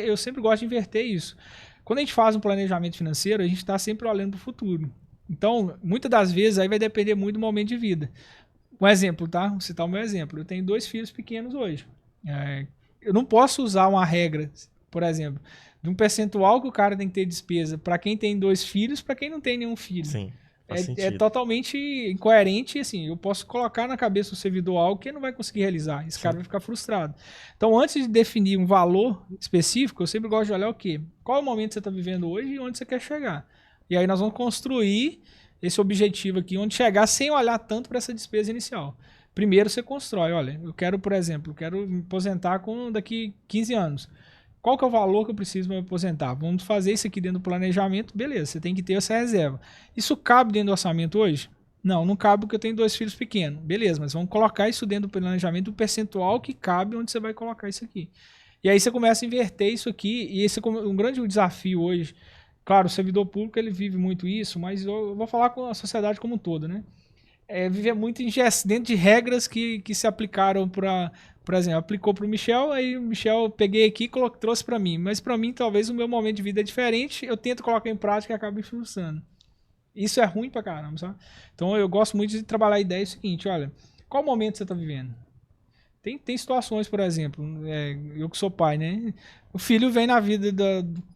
Eu sempre gosto de inverter isso. Quando a gente faz um planejamento financeiro, a gente está sempre olhando para o futuro. Então, muitas das vezes, aí vai depender muito do momento de vida. Um exemplo, tá? Vou citar o meu exemplo. Eu tenho 2 filhos pequenos hoje. Eu não posso usar uma regra, por exemplo, de um percentual que o cara tem que ter despesa para quem tem 2 filhos, para quem não tem nenhum filho. Sim, é totalmente incoerente, assim, eu posso colocar na cabeça do servidor algo que ele não vai conseguir realizar, esse cara vai ficar frustrado. Então, antes de definir um valor específico, eu sempre gosto de olhar o quê? Qual é o momento que você está vivendo hoje e onde você quer chegar. E aí nós vamos construir esse objetivo aqui, onde chegar sem olhar tanto para essa despesa inicial. Primeiro você constrói, olha, eu quero, por exemplo, me aposentar daqui 15 anos. Qual que é o valor que eu preciso para me aposentar? Vamos fazer isso aqui dentro do planejamento, beleza, você tem que ter essa reserva. Isso cabe dentro do orçamento hoje? Não cabe porque eu tenho 2 filhos pequenos. Beleza, mas vamos colocar isso dentro do planejamento, o percentual que cabe onde você vai colocar isso aqui. E aí você começa a inverter isso aqui, e esse é um grande desafio hoje. Claro, o servidor público ele vive muito isso, mas eu vou falar com a sociedade como um todo, né? Viver muito dentro de regras que se aplicaram por exemplo, aplicou para o Michel, aí o Michel peguei aqui e trouxe para mim. Mas para mim, talvez o meu momento de vida é diferente, eu tento colocar em prática e acabo frustrando. Isso é ruim pra caramba, sabe? Então eu gosto muito de trabalhar a ideia seguinte, olha, qual momento você está vivendo? Tem situações, por exemplo, eu que sou pai, né? O filho vem na vida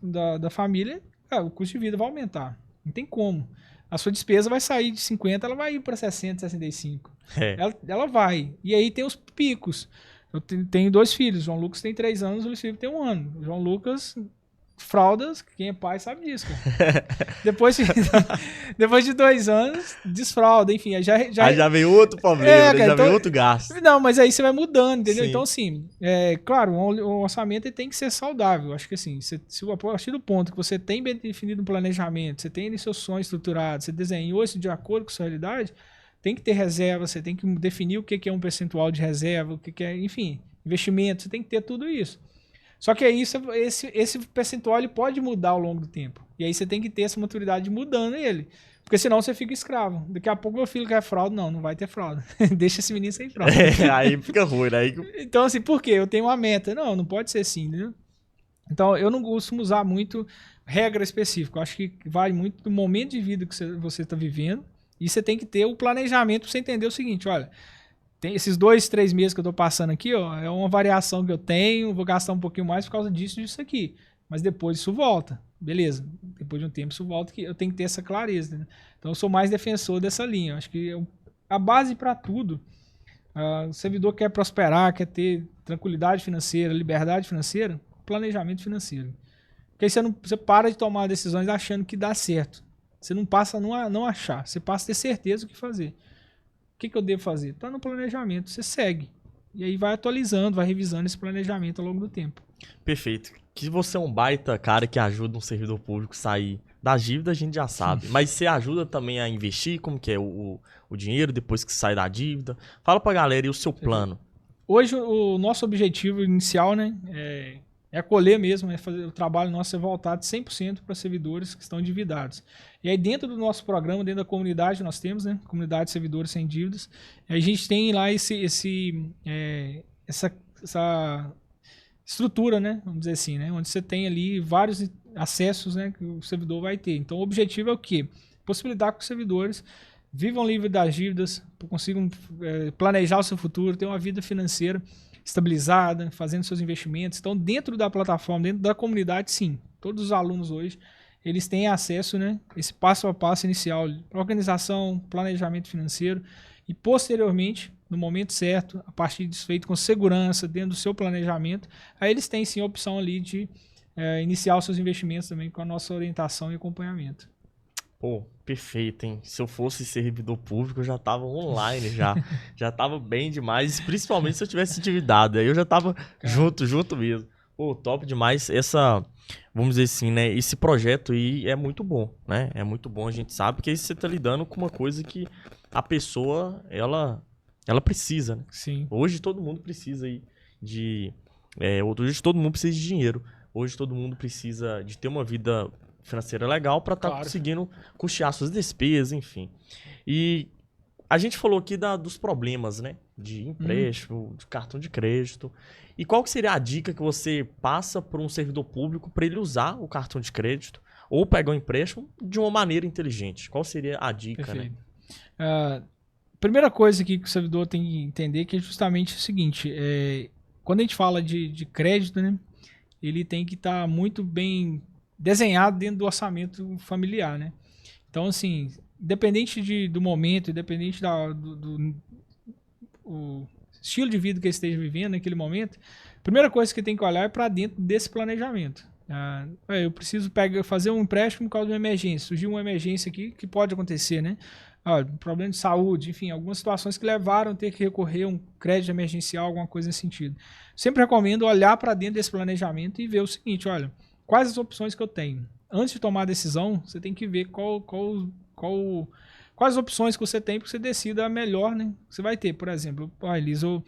da família, o custo de vida vai aumentar. Não tem como. A sua despesa vai sair de 50, ela vai ir para 60, 65. Ela vai. E aí tem os picos. Eu tenho 2 filhos. João Lucas tem 3 anos, o Luiz Felipe tem 1 ano. João Lucas, fraldas, quem é pai sabe disso, cara. depois de 2 anos, desfralda, enfim. Aí já vem outro problema, cara, já vem outro gasto. Não, mas aí você vai mudando, entendeu? Sim. Então, assim, claro, o orçamento tem que ser saudável. Acho que assim, se a partir do ponto que você tem bem definido um planejamento, você tem seus sonhos estruturados, você desenhou isso de acordo com a sua realidade, tem que ter reserva, você tem que definir o que é um percentual de reserva, o que é, enfim, investimento, você tem que ter tudo isso. Só que aí esse percentual ele pode mudar ao longo do tempo. E aí você tem que ter essa maturidade mudando ele. Porque senão você fica escravo. Daqui a pouco meu filho quer fralda. Não vai ter fralda. Deixa esse menino sem fralda. Aí fica ruim, né? Então, assim, por quê? Eu tenho uma meta. Não pode ser assim, entendeu? Então, eu não costumo usar muito regra específica. Eu acho que vai muito do momento de vida que você está vivendo. E você tem que ter o planejamento para você entender o seguinte, olha, tem esses 2, 3 meses que eu estou passando aqui, ó, é uma variação que eu tenho, vou gastar um pouquinho mais por causa disso aqui. Mas depois isso volta. Beleza, depois de um tempo isso volta, que eu tenho que ter essa clareza. Né? Então eu sou mais defensor dessa linha. Eu acho que a base para tudo, o servidor quer prosperar, quer ter tranquilidade financeira, liberdade financeira, planejamento financeiro. Porque aí você para de tomar decisões achando que dá certo. Você não passa a não achar, você passa a ter certeza do que fazer. O que eu devo fazer? Está no planejamento, você segue. E aí vai atualizando, vai revisando esse planejamento ao longo do tempo. Perfeito. Que você é um baita cara que ajuda um servidor público a sair das dívidas, a gente já sabe. Mas você ajuda também a investir, como que é o dinheiro depois que sai da dívida. Fala pra galera e o seu plano. Hoje o nosso objetivo inicial, né, é acolher mesmo, fazer o trabalho nosso é voltado 100% para servidores que estão endividados. E aí dentro do nosso programa, dentro da comunidade nós temos, né, comunidade de servidores sem dívidas, a gente tem lá essa estrutura, né, vamos dizer assim, né, onde você tem ali vários acessos, né, que o servidor vai ter. Então o objetivo é o quê? Possibilitar que os servidores vivam livre das dívidas, consigam planejar o seu futuro, ter uma vida financeira estabilizada, fazendo seus investimentos. Então, dentro da plataforma, dentro da comunidade, sim. Todos os alunos hoje, eles têm acesso, né, esse passo a passo inicial, organização, planejamento financeiro. e posteriormente, no momento certo, a partir disso feito com segurança, dentro do seu planejamento, aí eles têm sim a opção ali de iniciar os seus investimentos também com a nossa orientação e acompanhamento. Pô, perfeito, hein? Se eu fosse servidor público, eu já tava online já. Já tava bem demais, principalmente se eu tivesse endividado. Aí eu já tava junto mesmo. Pô, top demais. Vamos dizer assim, né? Esse projeto aí é muito bom, né? É muito bom, a gente sabe que aí você tá lidando com uma coisa que a pessoa, ela precisa, né? Sim. Hoje todo mundo precisa aí hoje todo mundo precisa de dinheiro. Hoje todo mundo precisa de ter uma vida financeira legal para estar conseguindo custear suas despesas, enfim. E a gente falou aqui dos problemas, né? De empréstimo, de cartão de crédito. E qual que seria a dica que você passa para um servidor público para ele usar o cartão de crédito ou pegar um empréstimo de uma maneira inteligente? Qual seria a dica, Perfeito. né? Primeira coisa aqui que o servidor tem que entender que é justamente o seguinte, quando a gente fala de crédito, né? Ele tem que estar muito bem desenhado dentro do orçamento familiar, né? Então, assim, independente do momento, independente do estilo de vida que ele esteja vivendo naquele momento, a primeira coisa que tem que olhar é para dentro desse planejamento. Eu preciso fazer um empréstimo por causa de uma emergência. Surgiu uma emergência aqui que pode acontecer, né? Problema de saúde, enfim, algumas situações que levaram a ter que recorrer a um crédito emergencial, alguma coisa nesse sentido. Sempre recomendo olhar para dentro desse planejamento e ver o seguinte, olha, quais as opções que eu tenho? Antes de tomar a decisão, você tem que ver quais opções que você tem para que você decida a melhor, né? Você vai ter, por exemplo, Elisa, eu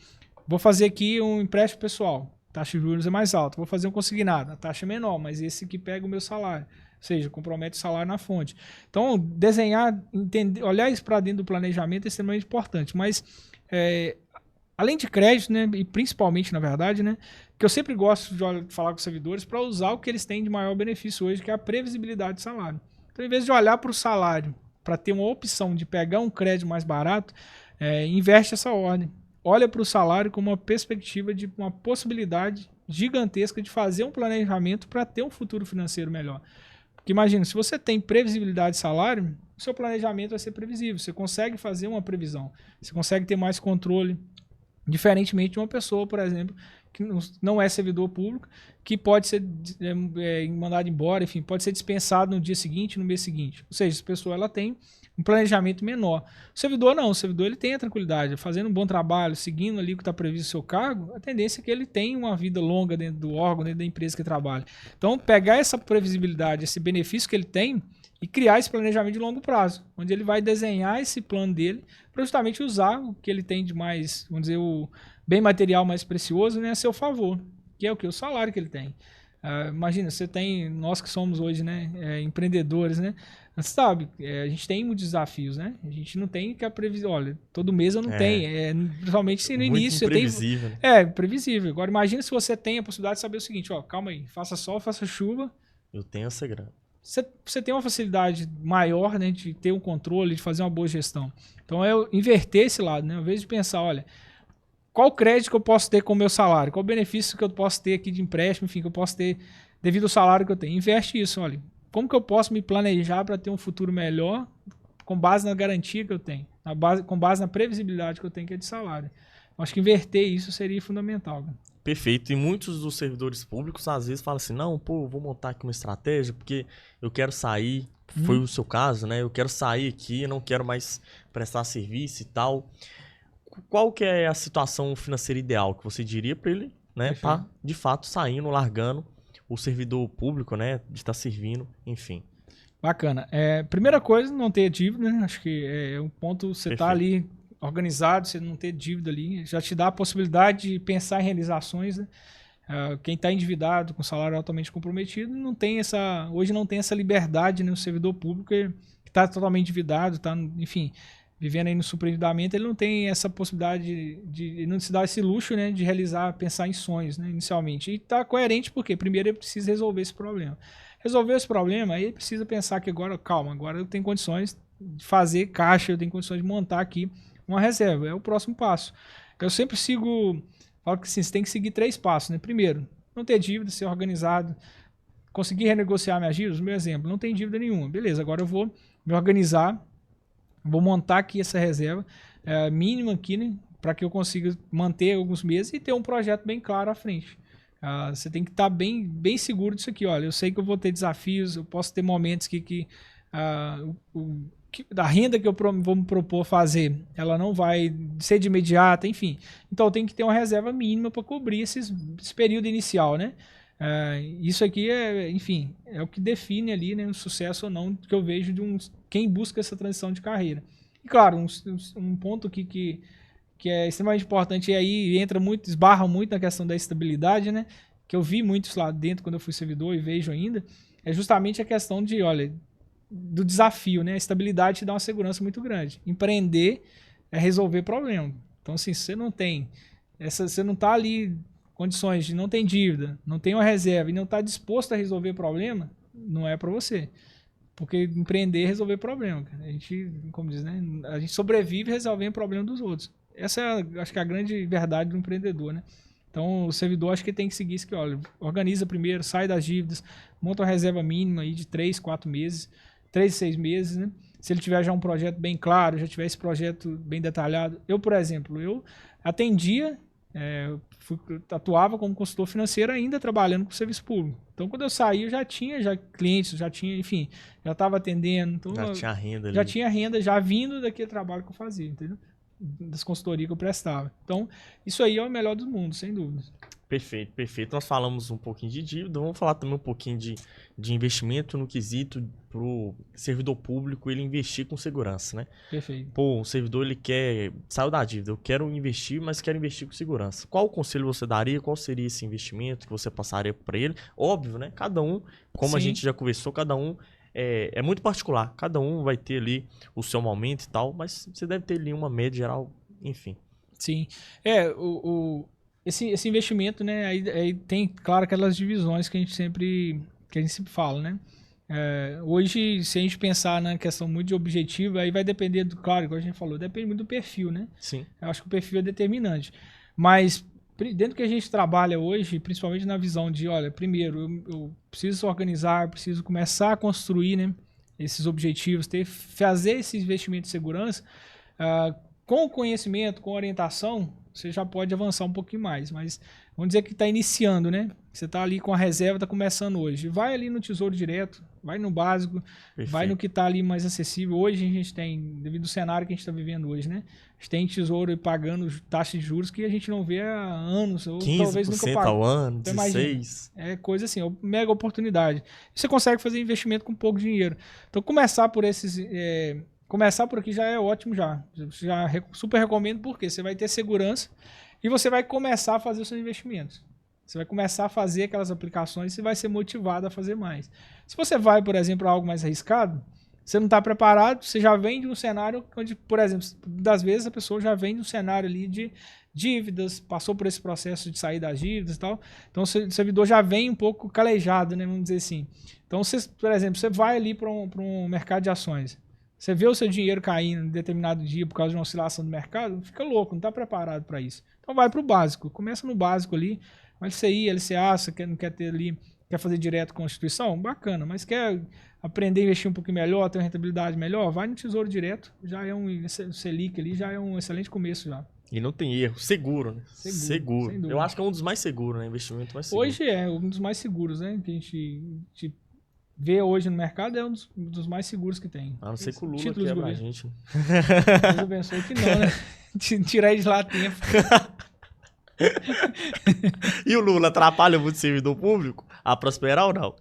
vou fazer aqui um empréstimo pessoal, taxa de juros é mais alta. Vou fazer um consignado, a taxa é menor, mas esse que pega o meu salário. Ou seja, compromete o salário na fonte. Então, desenhar, entender, olhar isso para dentro do planejamento é extremamente importante. Mas, além de crédito, né, e principalmente, na verdade, né, que eu sempre gosto de falar com os servidores para usar o que eles têm de maior benefício hoje, que é a previsibilidade do salário. Então, em vez de olhar para o salário para ter uma opção de pegar um crédito mais barato, inverte essa ordem. Olha para o salário como uma perspectiva de uma possibilidade gigantesca de fazer um planejamento para ter um futuro financeiro melhor. Porque imagina, se você tem previsibilidade de salário, o seu planejamento vai ser previsível. Você consegue fazer uma previsão. Você consegue ter mais controle. Diferentemente de uma pessoa, por exemplo, que não é servidor público, que pode ser mandado embora, enfim, pode ser dispensado no dia seguinte, no mês seguinte. Ou seja, essa pessoa ela tem um planejamento menor. O servidor não, o servidor ele tem a tranquilidade, fazendo um bom trabalho, seguindo ali o que está previsto no seu cargo, a tendência é que ele tenha uma vida longa dentro do órgão, dentro da empresa que trabalha. Então, pegar essa previsibilidade, esse benefício que ele tem e criar esse planejamento de longo prazo, onde ele vai desenhar esse plano dele para justamente usar o que ele tem de mais, vamos dizer, o bem material mais precioso, né, a seu favor, que é o que? O salário que ele tem. Imagina, você tem, nós que somos hoje, né, empreendedores, né, você sabe, a gente tem muitos desafios, né, a gente não tem que a previsão, olha, todo mês eu não tenho, principalmente se no início você tem... Imprevisível. Previsível. Agora imagina se você tem a possibilidade de saber o seguinte, calma aí, faça sol, faça chuva. Eu tenho essa grana. Você tem uma facilidade maior, né, de ter um controle, de fazer uma boa gestão. Então é inverter esse lado, né, ao invés de pensar, olha, qual crédito que eu posso ter com o meu salário? Qual benefício que eu posso ter aqui de empréstimo, enfim, que eu posso ter devido ao salário que eu tenho? Investe isso, olha. Como que eu posso me planejar para ter um futuro melhor com base na garantia que eu tenho, com base na previsibilidade que eu tenho que é de salário? Eu acho que inverter isso seria fundamental. Né? Perfeito. E muitos dos servidores públicos às vezes falam assim, não, vou montar aqui uma estratégia porque eu quero sair, foi o seu caso, né? Eu quero sair aqui, eu não quero mais prestar serviço e tal. Qual que é a situação financeira ideal que você diria para ele, né, tá de fato saindo, largando o servidor público, né, de estar servindo, enfim. Bacana. Primeira coisa, não ter dívida, né? Acho que é um ponto, você tá ali organizado, você não ter dívida ali, já te dá a possibilidade de pensar em realizações, né? Quem está endividado, com salário altamente comprometido, hoje não tem essa liberdade, né? O servidor público que está totalmente endividado, está, enfim, vivendo aí no superendividamento, ele não tem essa possibilidade de não se dar esse luxo, né, de pensar em sonhos, né, inicialmente. E está coerente porque primeiro ele precisa resolver esse problema. Resolver esse problema, aí ele precisa pensar que agora eu tenho condições de fazer caixa, eu tenho condições de montar aqui uma reserva. É o próximo passo. Eu sempre falo que assim, você tem que seguir 3 passos, né? Primeiro, não ter dívida, ser organizado, conseguir renegociar minhas dívidas. Meu exemplo, não tem dívida nenhuma. Beleza, agora eu vou me organizar, vou montar aqui essa reserva. mínima aqui, né? Para que eu consiga manter alguns meses e ter um projeto bem claro à frente. Você tem que estar bem seguro disso aqui. Olha, eu sei que eu vou ter desafios, eu posso ter momentos que da renda que eu vou me propor fazer, ela não vai ser de imediata, enfim. Então eu tenho que ter uma reserva mínima para cobrir esse período inicial, né? Isso aqui enfim, é o que define ali, né, o sucesso ou não que eu vejo de quem busca essa transição de carreira. E claro, um ponto que é extremamente importante, e aí esbarra muito na questão da estabilidade, né? Que eu vi muito isso lá dentro quando eu fui servidor e vejo ainda, é justamente a questão do desafio, né? A estabilidade te dá uma segurança muito grande. Empreender é resolver problema. Então, assim, se você não tem, você não está ali condições não tem dívida, não tem uma reserva e não está disposto a resolver problema, não é para você. Porque empreender é resolver problema. A gente, como diz, né? A gente sobrevive resolvendo o problema dos outros. Essa é, acho que, a grande verdade do empreendedor, né? Então, o servidor acho que tem que seguir isso que, olha, organiza primeiro, sai das dívidas, monta uma reserva mínima aí de 3, 4 meses, 3, 6 meses, né? Se ele tiver já um projeto bem claro, já tiver esse projeto bem detalhado. Eu, por exemplo, eu atendia, atuava como consultor financeiro ainda trabalhando com serviço público. Então, quando eu saí, eu já tinha clientes, enfim, já estava atendendo. Então, Já tinha renda ali. Já tinha renda, já vindo daquele trabalho que eu fazia, entendeu? Das consultorias que eu prestava. Então, isso aí é o melhor do mundo, sem dúvida. Perfeito, perfeito. Nós falamos um pouquinho de dívida, vamos falar também um pouquinho de investimento no quesito pro servidor público ele investir com segurança, né? Perfeito. Pô, o servidor ele saiu da dívida, eu quero investir, mas quero investir com segurança. Qual conselho você daria? Qual seria esse investimento que você passaria para ele? Óbvio, né? Cada um, como Sim. a gente já conversou, cada um é muito particular. Cada um vai ter ali o seu momento e tal, mas você deve ter ali uma média geral, enfim. Sim. Esse investimento, né, aí tem, claro, aquelas divisões que a gente sempre fala, né? Hoje, se a gente pensar na questão muito de objetivo, aí vai depender claro, como a gente falou, depende muito do perfil, né? Sim. Eu acho que o perfil é determinante. Mas, dentro do que a gente trabalha hoje, principalmente na visão de, olha, primeiro, eu preciso se organizar, preciso começar a construir, né, esses objetivos, fazer esse investimento de segurança, com conhecimento, com orientação, você já pode avançar um pouquinho mais, mas vamos dizer que está iniciando, né? Você está ali com a reserva, está começando hoje. Vai ali no Tesouro Direto, vai no básico, Perfeito. Vai no que está ali mais acessível. Hoje a gente tem, devido ao cenário que a gente está vivendo hoje, né? A gente tem Tesouro e pagando taxas de juros que a gente não vê há anos, ou talvez nunca pagou. 15% ao ano, então, 16%. É coisa assim, é uma mega oportunidade. Você consegue fazer investimento com pouco dinheiro. Então começar por esses... Começar por aqui já é ótimo já super recomendo, porque você vai ter segurança e você vai começar a fazer os seus investimentos. Você vai começar a fazer aquelas aplicações e você vai ser motivado a fazer mais. Se você vai, por exemplo, a algo mais arriscado, você não está preparado, você já vem de um cenário onde, por exemplo, das vezes a pessoa já vem de um cenário ali de dívidas, passou por esse processo de sair das dívidas e tal. Então o servidor já vem um pouco calejado, né, vamos dizer assim. Então, por exemplo, você vai ali para um mercado de ações. Você vê o seu dinheiro caindo em determinado dia por causa de uma oscilação do mercado, fica louco, não está preparado para isso. Então vai para o básico, começa no básico ali, LCI, LCA, você não quer ter ali, quer fazer direto com a instituição? Bacana, mas quer aprender a investir um pouquinho melhor, ter uma rentabilidade melhor? Vai no Tesouro Direto, já é um Selic ali, já é um excelente começo já. E não tem erro, seguro, né? Seguro. Eu acho que é um dos mais seguros, né? Investimento mais seguro. Hoje é um dos mais seguros, né? Que a gente vê hoje no mercado, é um dos mais seguros que tem. A não ser que o Lula quebra a gente. Deus abençoe que não, né? Tirar ele de lá a tempo. E o Lula atrapalha muito o servidor público a prosperar ou não?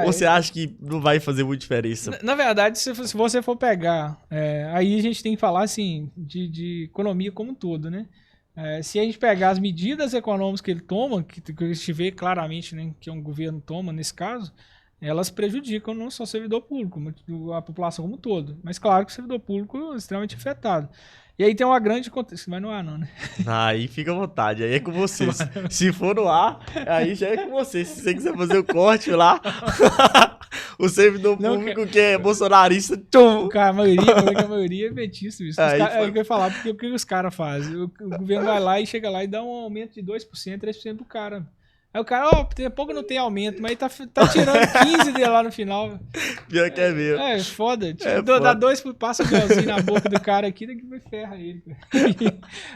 Ou você acha que não vai fazer muita diferença? Na verdade, se você for pegar, aí a gente tem que falar assim, de economia como um todo, né? Se a gente pegar as medidas econômicas que ele toma, que a gente vê claramente, né, que um governo toma nesse caso, elas prejudicam não só o servidor público, mas a população como um todo. Mas claro que o servidor público é extremamente afetado. E aí tem uma grande... Mas não há não, né? Aí fica à vontade, aí é com você. Se for no ar, aí já é com você. Se você quiser fazer o corte lá, o servidor público que é bolsonarista... Tchum. A maioria é petista. Isso. Aí que eu ia falar, porque os caras fazem? O governo vai lá e chega lá e dá um aumento de 2%, 3% pro cara. Aí o cara, tem pouco não tem aumento, mas tá tirando 15 dele lá no final. Pior que é mesmo. É foda. Foda. Dá 2, passa o gelzinho na boca do cara aqui, daqui vai ferra ele.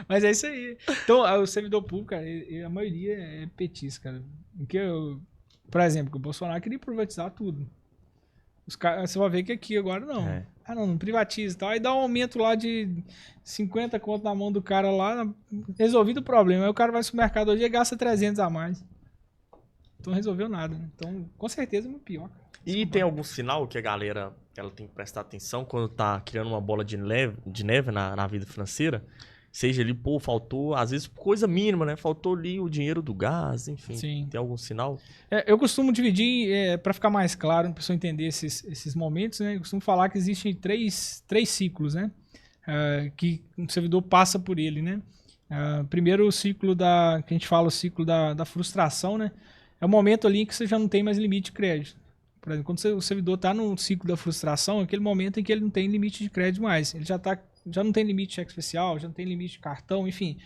Mas é isso aí. Então, o servidor público, cara, a maioria é petista, cara. Porque, por exemplo, o Bolsonaro queria privatizar tudo. Os caras, você vai ver que aqui agora não. Não privatiza e tal. Aí dá um aumento lá de 50 conto na mão do cara lá, resolvido o problema. Aí o cara vai no supermercado hoje e gasta 300 a mais. Então não resolveu nada, né? Então, com certeza é muito pior. E tem algum sinal que a galera ela tem que prestar atenção quando tá criando uma bola de neve na vida financeira? Seja ali, pô, faltou, às vezes, coisa mínima, né? Faltou ali o dinheiro do gás, enfim. Sim. Tem algum sinal? Eu costumo dividir, para ficar mais claro, para a pessoa entender esses momentos, né? Eu costumo falar que existem três ciclos, né? Que um servidor passa por ele, né? Primeiro o ciclo que a gente fala, o ciclo da frustração, né? É o momento ali em que você já não tem mais limite de crédito. Por exemplo, quando o servidor está no ciclo da frustração, é aquele momento em que ele não tem limite de crédito mais. Ele já não tem limite de cheque especial, já não tem limite de cartão, enfim.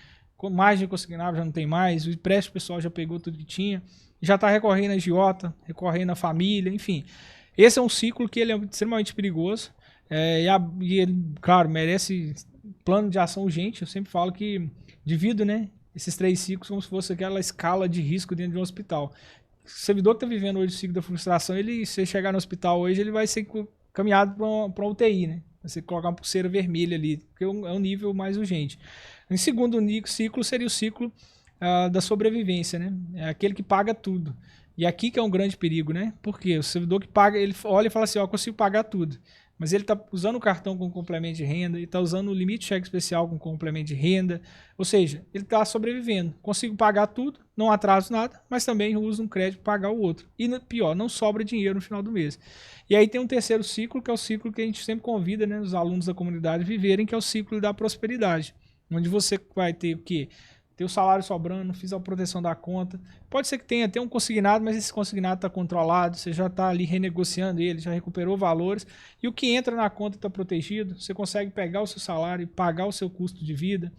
Margem consignável já não tem mais, o empréstimo pessoal já pegou tudo que tinha, já está recorrendo a agiota, recorrendo à família, enfim. Esse é um ciclo que ele é extremamente perigoso e ele, claro, merece plano de ação urgente. Eu sempre falo que divido, né, esses 3 ciclos como se fosse aquela escala de risco dentro de um hospital. O servidor que está vivendo hoje o ciclo da frustração, se chegar no hospital hoje, ele vai ser caminhado para uma UTI, né? Você colocar uma pulseira vermelha ali, porque é um nível mais urgente. Em segundo ciclo seria o ciclo da sobrevivência, né? É aquele que paga tudo. E aqui que é um grande perigo, né? Porque o servidor que paga, ele olha e fala assim, eu consigo pagar tudo. Mas ele está usando o cartão com complemento de renda, ele está usando o limite de cheque especial com complemento de renda. Ou seja, ele está sobrevivendo. Consigo pagar tudo, não atraso nada, mas também uso um crédito para pagar o outro. E pior, não sobra dinheiro no final do mês. E aí tem um terceiro ciclo, que é o ciclo que a gente sempre convida, né, os alunos da comunidade viverem, que é o ciclo da prosperidade. Onde você vai ter o quê? Ter o salário sobrando, fiz a proteção da conta. Pode ser que tenha até um consignado, mas esse consignado está controlado, você já está ali renegociando ele, já recuperou valores. E o que entra na conta está protegido, você consegue pegar o seu salário e pagar o seu custo de vida.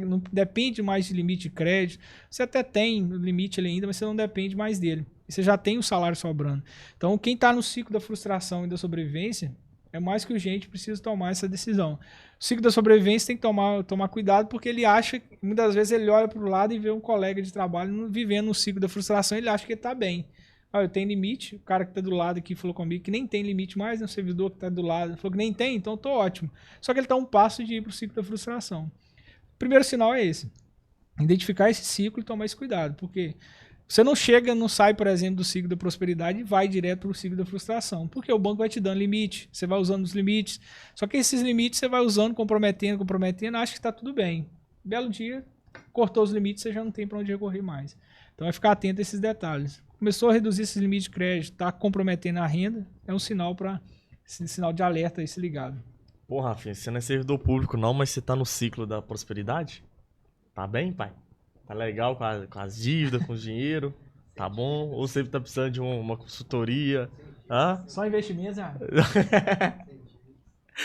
Não depende mais de limite de crédito. Você até tem o limite ali ainda, mas você não depende mais dele. E você já tem o salário sobrando. Então, quem está no ciclo da frustração e da sobrevivência, é mais que urgente, precisa tomar essa decisão. O ciclo da sobrevivência tem que tomar cuidado, porque ele acha, muitas vezes ele olha para o lado e vê um colega de trabalho vivendo no ciclo da frustração, ele acha que ele está bem. Eu tenho limite, o cara que está do lado aqui falou comigo que nem tem limite mais, né? O servidor que está do lado falou que nem tem, então estou ótimo. Só que ele está um passo de ir para o ciclo da frustração. O primeiro sinal é esse, identificar esse ciclo e tomar esse cuidado, porque você não sai, por exemplo, do ciclo da prosperidade e vai direto para o ciclo da frustração. Porque o banco vai te dando limite, você vai usando os limites. Só que esses limites você vai usando, comprometendo, acha que está tudo bem. Belo dia, cortou os limites, você já não tem para onde recorrer mais. Então é ficar atento a esses detalhes. Começou a reduzir esses limites de crédito, está comprometendo a renda, é um sinal sinal de alerta aí se ligado. Pô, Rafinha, você não é servidor público não, mas você tá no ciclo da prosperidade? Tá bem, pai? Tá legal com as dívidas, com o dinheiro? Tá bom? Ou você tá precisando de uma consultoria? Hã? Só investimento,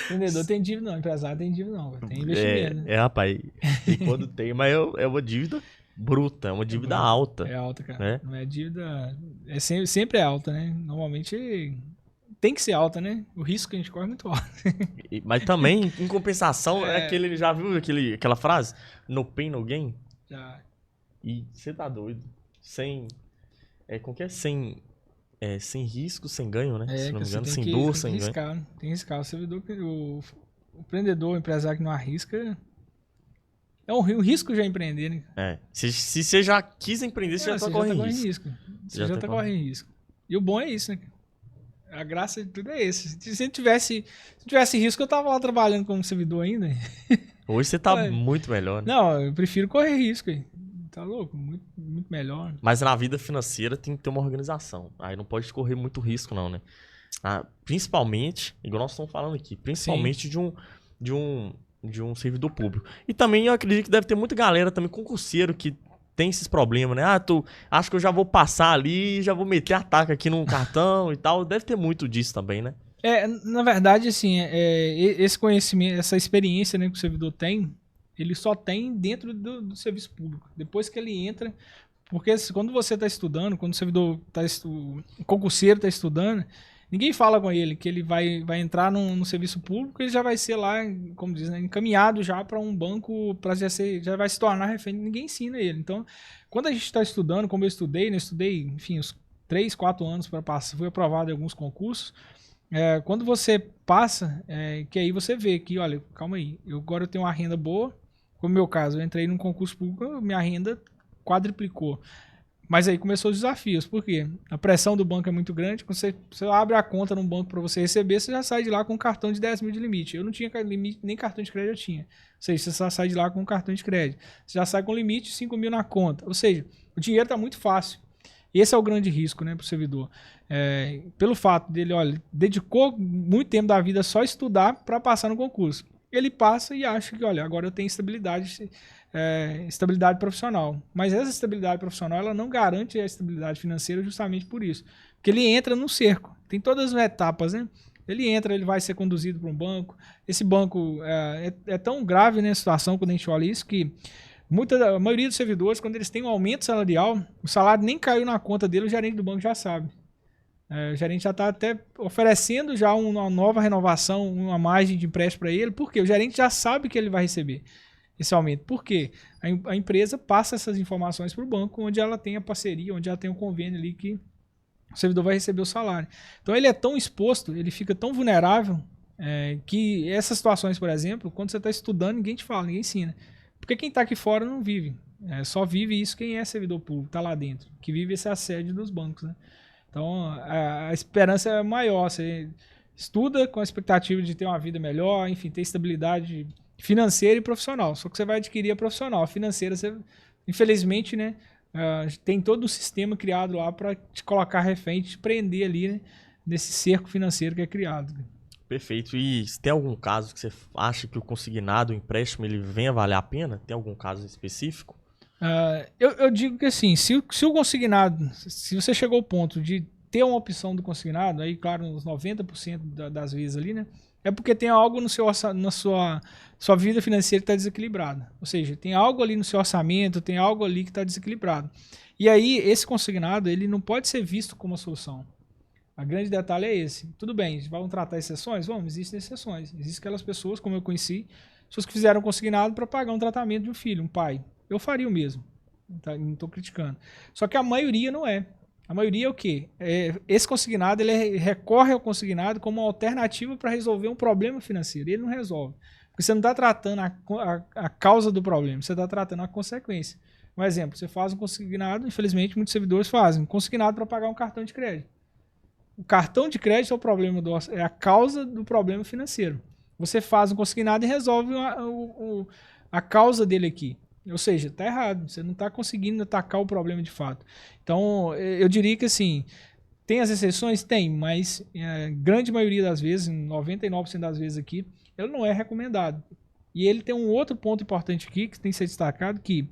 Vendedor tem dívida não, empresário tem dívida não, tem investimento. Rapaz, e quando tem, mas é uma dívida bruta, é uma dívida alta. É alta, cara. Né? Não é dívida... sempre é alta, né? Normalmente tem que ser alta, né? O risco que a gente corre é muito alto. Mas também, em compensação, já viu aquela frase? No pain, no gain? Já. E você tá doido. Sem risco, sem ganho, né? Se não me engano, sem dor, sem ganho. Tem que riscar. O servidor, o empreendedor, o empresário que não arrisca... É um risco já empreender, né? Se você já quis empreender, você já tá correndo risco. Você já tá correndo risco. E o bom é isso, né? A graça de tudo é esse. Se tivesse risco, eu tava lá trabalhando como servidor ainda. Hoje você tá muito melhor, né? Não, eu prefiro correr risco. Tá louco? Muito, muito melhor. Mas na vida financeira tem que ter uma organização. Aí não pode correr muito risco, não, né? Principalmente, igual nós estamos falando aqui, principalmente de um servidor público. E também eu acredito que deve ter muita galera também, concurseiro, que tem esses problemas, né? Acho que eu já vou passar ali e já vou meter ataque aqui no cartão e tal. Deve ter muito disso também, né? Na verdade, assim, esse conhecimento, essa experiência, né, que o servidor tem, ele só tem dentro do serviço público. Depois que ele entra, Porque quando você está estudando, quando o servidor, o concurseiro está estudando, ninguém fala com ele que ele vai entrar no serviço público, ele já vai ser lá, como diz, né, encaminhado já para um banco, já vai se tornar refém, ninguém ensina ele. Então, quando a gente está estudando, como eu estudei, né, enfim, uns 3, 4 anos para passar, fui aprovado em alguns concursos, quando você passa, que aí você vê que, olha, calma aí, agora eu tenho uma renda boa, como no meu caso, eu entrei num concurso público, minha renda quadriplicou. Mas aí começou os desafios. Por quê? A pressão do banco é muito grande. Quando você abre a conta num banco para você receber, você já sai de lá com um cartão de 10 mil de limite. Eu não tinha limite, nem cartão de crédito eu tinha. Ou seja, você só sai de lá com um cartão de crédito. Você já sai com limite de 5 mil na conta. Ou seja, o dinheiro está muito fácil. E esse é o grande risco, né, para o servidor. Pelo fato dele, olha, dedicou muito tempo da vida só a estudar para passar no concurso. Ele passa e acha que, olha, agora eu tenho estabilidade profissional. Mas essa estabilidade profissional ela não garante a estabilidade financeira justamente por isso. Porque ele entra no cerco. Tem todas as etapas, né? Ele entra, ele vai ser conduzido para um banco. Esse banco é tão grave, né, a situação quando a gente olha isso, que a maioria dos servidores, quando eles têm um aumento salarial, o salário nem caiu na conta dele, o gerente do banco já sabe. O gerente já está até oferecendo já uma nova renovação, uma margem de empréstimo para ele, porque o gerente já sabe que ele vai receber esse aumento. Por quê? A empresa passa essas informações para o banco, onde ela tem a parceria, onde ela tem o convênio ali que o servidor vai receber o salário. Então ele é tão exposto, ele fica tão vulnerável, que essas situações, por exemplo, quando você está estudando, ninguém te fala, ninguém ensina. Porque quem está aqui fora não vive. Só vive isso quem é servidor público, está lá dentro, que vive esse assédio dos bancos, né? Então, a esperança é maior. Você estuda com a expectativa de ter uma vida melhor, enfim, ter estabilidade financeira e profissional. Só que você vai adquirir a profissional. A financeira, você, infelizmente, né, tem todo um sistema criado lá para te colocar refém, te prender ali, né, nesse cerco financeiro que é criado. Perfeito. E se tem algum caso que você acha que o consignado, o empréstimo, ele venha valer a pena? Tem algum caso específico? Eu digo que assim, se o consignado, se você chegou ao ponto de ter uma opção do consignado, aí claro, uns 90% das vezes ali, né, é porque tem algo na sua vida financeira que está desequilibrada. Ou seja, tem algo ali no seu orçamento, tem algo ali que está desequilibrado. E aí, esse consignado, ele não pode ser visto como uma solução. O grande detalhe é esse. Tudo bem, vamos tratar exceções? Vamos, existem exceções. Existem aquelas pessoas, como eu conheci, pessoas que fizeram consignado para pagar um tratamento de um filho, um pai. Eu faria o mesmo. Não estou criticando. Só que a maioria não é. A maioria é o quê? Esse consignado, ele recorre ao consignado como uma alternativa para resolver um problema financeiro. E ele não resolve. Porque você não está tratando a causa do problema, você está tratando a consequência. Um exemplo, você faz um consignado, infelizmente muitos servidores fazem, um consignado para pagar um cartão de crédito. O cartão de crédito é o problema é a causa do problema financeiro. Você faz um consignado e resolve a causa dele aqui. Ou seja, está errado. Você não está conseguindo atacar o problema de fato. Então, eu diria que assim, tem as exceções? Tem, mas a grande maioria das vezes, 99% das vezes aqui, ele não é recomendado. E ele tem um outro ponto importante aqui, que tem que ser destacado, que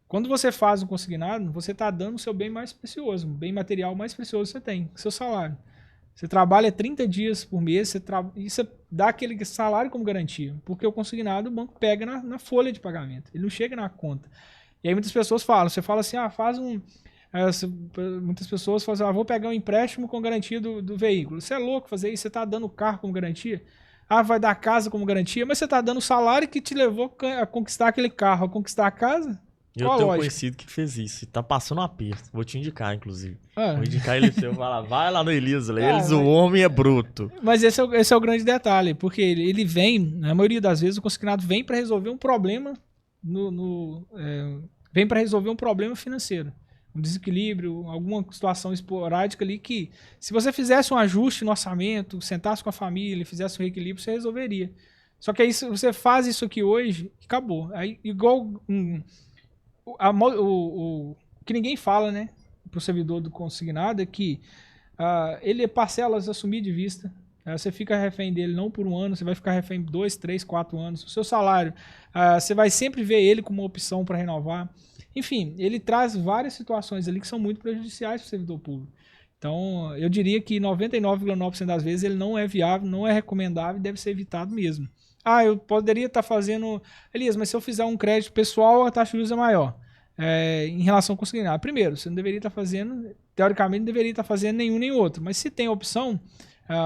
quando você faz um consignado, você está dando o seu bem mais precioso, o bem material mais precioso que você tem, seu salário. Você trabalha 30 dias por mês e você dá aquele salário como garantia, porque o consignado o banco pega na folha de pagamento, ele não chega na conta. E aí muitas pessoas falam, você fala assim, muitas pessoas falam assim, vou pegar um empréstimo com garantia do veículo. Você é louco fazer isso, você está dando o carro como garantia? Vai dar a casa como garantia, mas você está dando o salário que te levou a conquistar aquele carro, a conquistar a casa? Eu tenho um conhecido que fez isso. E tá passando um aperto. Vou te indicar, inclusive. Vou indicar ele pra você. Vai lá no Elias. O homem é bruto. Mas esse é o grande detalhe. Porque ele vem, na maioria das vezes, o consignado vem para resolver um problema vem para resolver um problema financeiro. Um desequilíbrio, alguma situação esporádica ali que, se você fizesse um ajuste no orçamento, sentasse com a família, fizesse um reequilíbrio, você resolveria. Só que aí você faz isso aqui hoje e acabou. Aí, igual... O que ninguém fala, né, para o servidor do consignado é que ele parcelas assumir de vista. Você fica refém dele não por um ano, você vai ficar refém 2, 3, 4 anos. O seu salário, você vai sempre ver ele como uma opção para renovar. Enfim, ele traz várias situações ali que são muito prejudiciais para o servidor público. Então, eu diria que 99,9% das vezes ele não é viável, não é recomendável e deve ser evitado mesmo. Eu poderia estar fazendo... Elias, mas se eu fizer um crédito pessoal, a taxa de juros é maior. em relação ao consignado. Primeiro, você não deveria estar fazendo, teoricamente, não deveria estar fazendo nenhum nem outro, mas se tem a opção,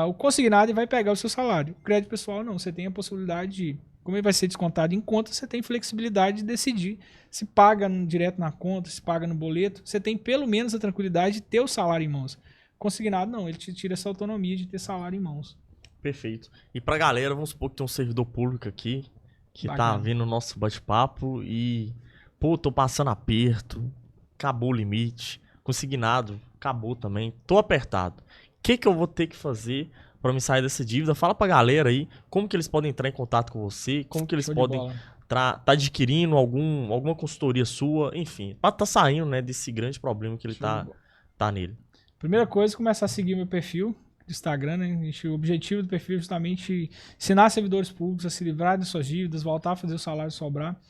o consignado vai pegar o seu salário. O crédito pessoal não, você tem a possibilidade de, como ele vai ser descontado em conta, você tem flexibilidade de decidir se paga direto na conta, se paga no boleto, você tem pelo menos a tranquilidade de ter o salário em mãos. Consignado não, ele te tira essa autonomia de ter salário em mãos. Perfeito. E pra galera, vamos supor que tem um servidor público aqui, que Bacana. tá vendo o nosso bate-papo e, pô, tô passando aperto, acabou o limite, consignado, acabou também, tô apertado. O que eu vou ter que fazer pra me sair dessa dívida? Fala pra galera aí, como que eles podem entrar em contato com você, como que eles Show de podem bola. tá adquirindo alguma consultoria sua, enfim, pra tá saindo, né, desse grande problema que ele Show de tá, bola. tá nele. Primeira coisa, começar a seguir meu perfil do Instagram, né? O objetivo do perfil é justamente ensinar servidores públicos a se livrar de suas dívidas, voltar a fazer o salário sobrar.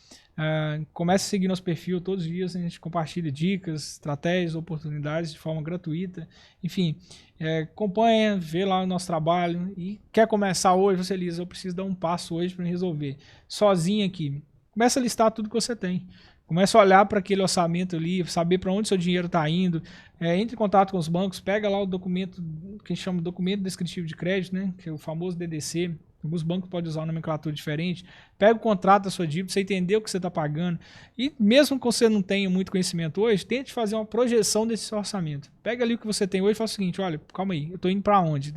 Comece a seguir nosso perfil todos os dias, a gente compartilha dicas, estratégias, oportunidades de forma gratuita. Enfim, acompanha, vê lá o nosso trabalho e quer começar hoje, você Elisa, eu preciso dar um passo hoje para resolver. Sozinho aqui. Começa a listar tudo que você tem. Começa a olhar para aquele orçamento ali, saber para onde seu dinheiro está indo. Entre em contato com os bancos, pega lá o documento que a gente chama de documento descritivo de crédito, né? Que é o famoso DDC. Alguns bancos podem usar uma nomenclatura diferente. Pega o contrato da sua dívida, você entender o que você está pagando. E mesmo que você não tenha muito conhecimento hoje, tente fazer uma projeção desse orçamento. Pega ali o que você tem hoje e fala o seguinte, olha, calma aí, eu estou indo para onde?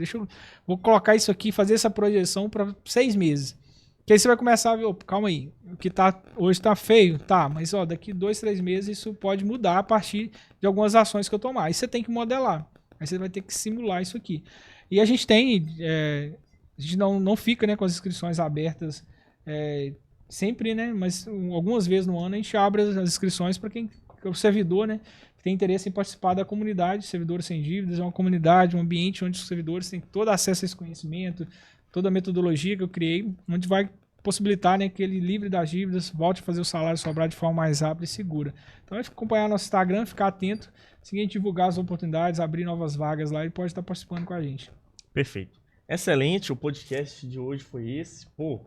Vou colocar isso aqui, fazer essa projeção para 6 meses. Que aí você vai começar a ver, calma aí, o que tá, hoje tá feio, tá, mas daqui 2, 3 meses isso pode mudar a partir de algumas ações que eu tomar. Aí você tem que modelar, aí você vai ter que simular isso aqui. E a gente tem, a gente não fica, né, com as inscrições abertas sempre, né, mas algumas vezes no ano a gente abre as inscrições para quem é o servidor, né, que tem interesse em participar da comunidade, Servidores Sem Dívidas, é uma comunidade, um ambiente onde os servidores têm todo acesso a esse conhecimento, toda a metodologia que eu criei, onde vai possibilitar, né, que ele livre das dívidas, volte a fazer o salário sobrar de forma mais rápida e segura. Então, é acompanhar nosso Instagram, ficar atento, seguinte, divulgar as oportunidades, abrir novas vagas lá e pode estar participando com a gente. Perfeito. Excelente, o podcast de hoje foi esse. Pô,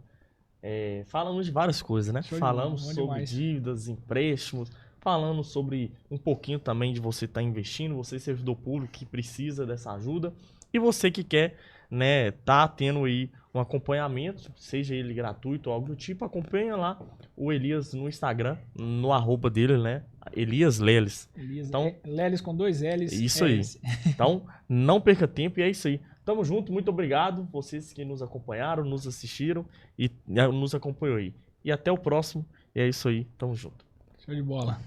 falamos de várias coisas, né? Falamos sobre demais. dívidas, empréstimos, falamos sobre um pouquinho também de você estar investindo, você servidor público que precisa dessa ajuda e você que quer, né, tá tendo aí um acompanhamento, seja ele gratuito ou algo do tipo, acompanha lá o Elias no Instagram, no @ dele, né, Elias Leles. Elias, então, Leles com 2 L's. Isso aí. Então, não perca tempo e é isso aí. Tamo junto, muito obrigado vocês que nos acompanharam, nos assistiram e nos acompanhou aí. E até o próximo, e é isso aí, tamo junto. Show de bola.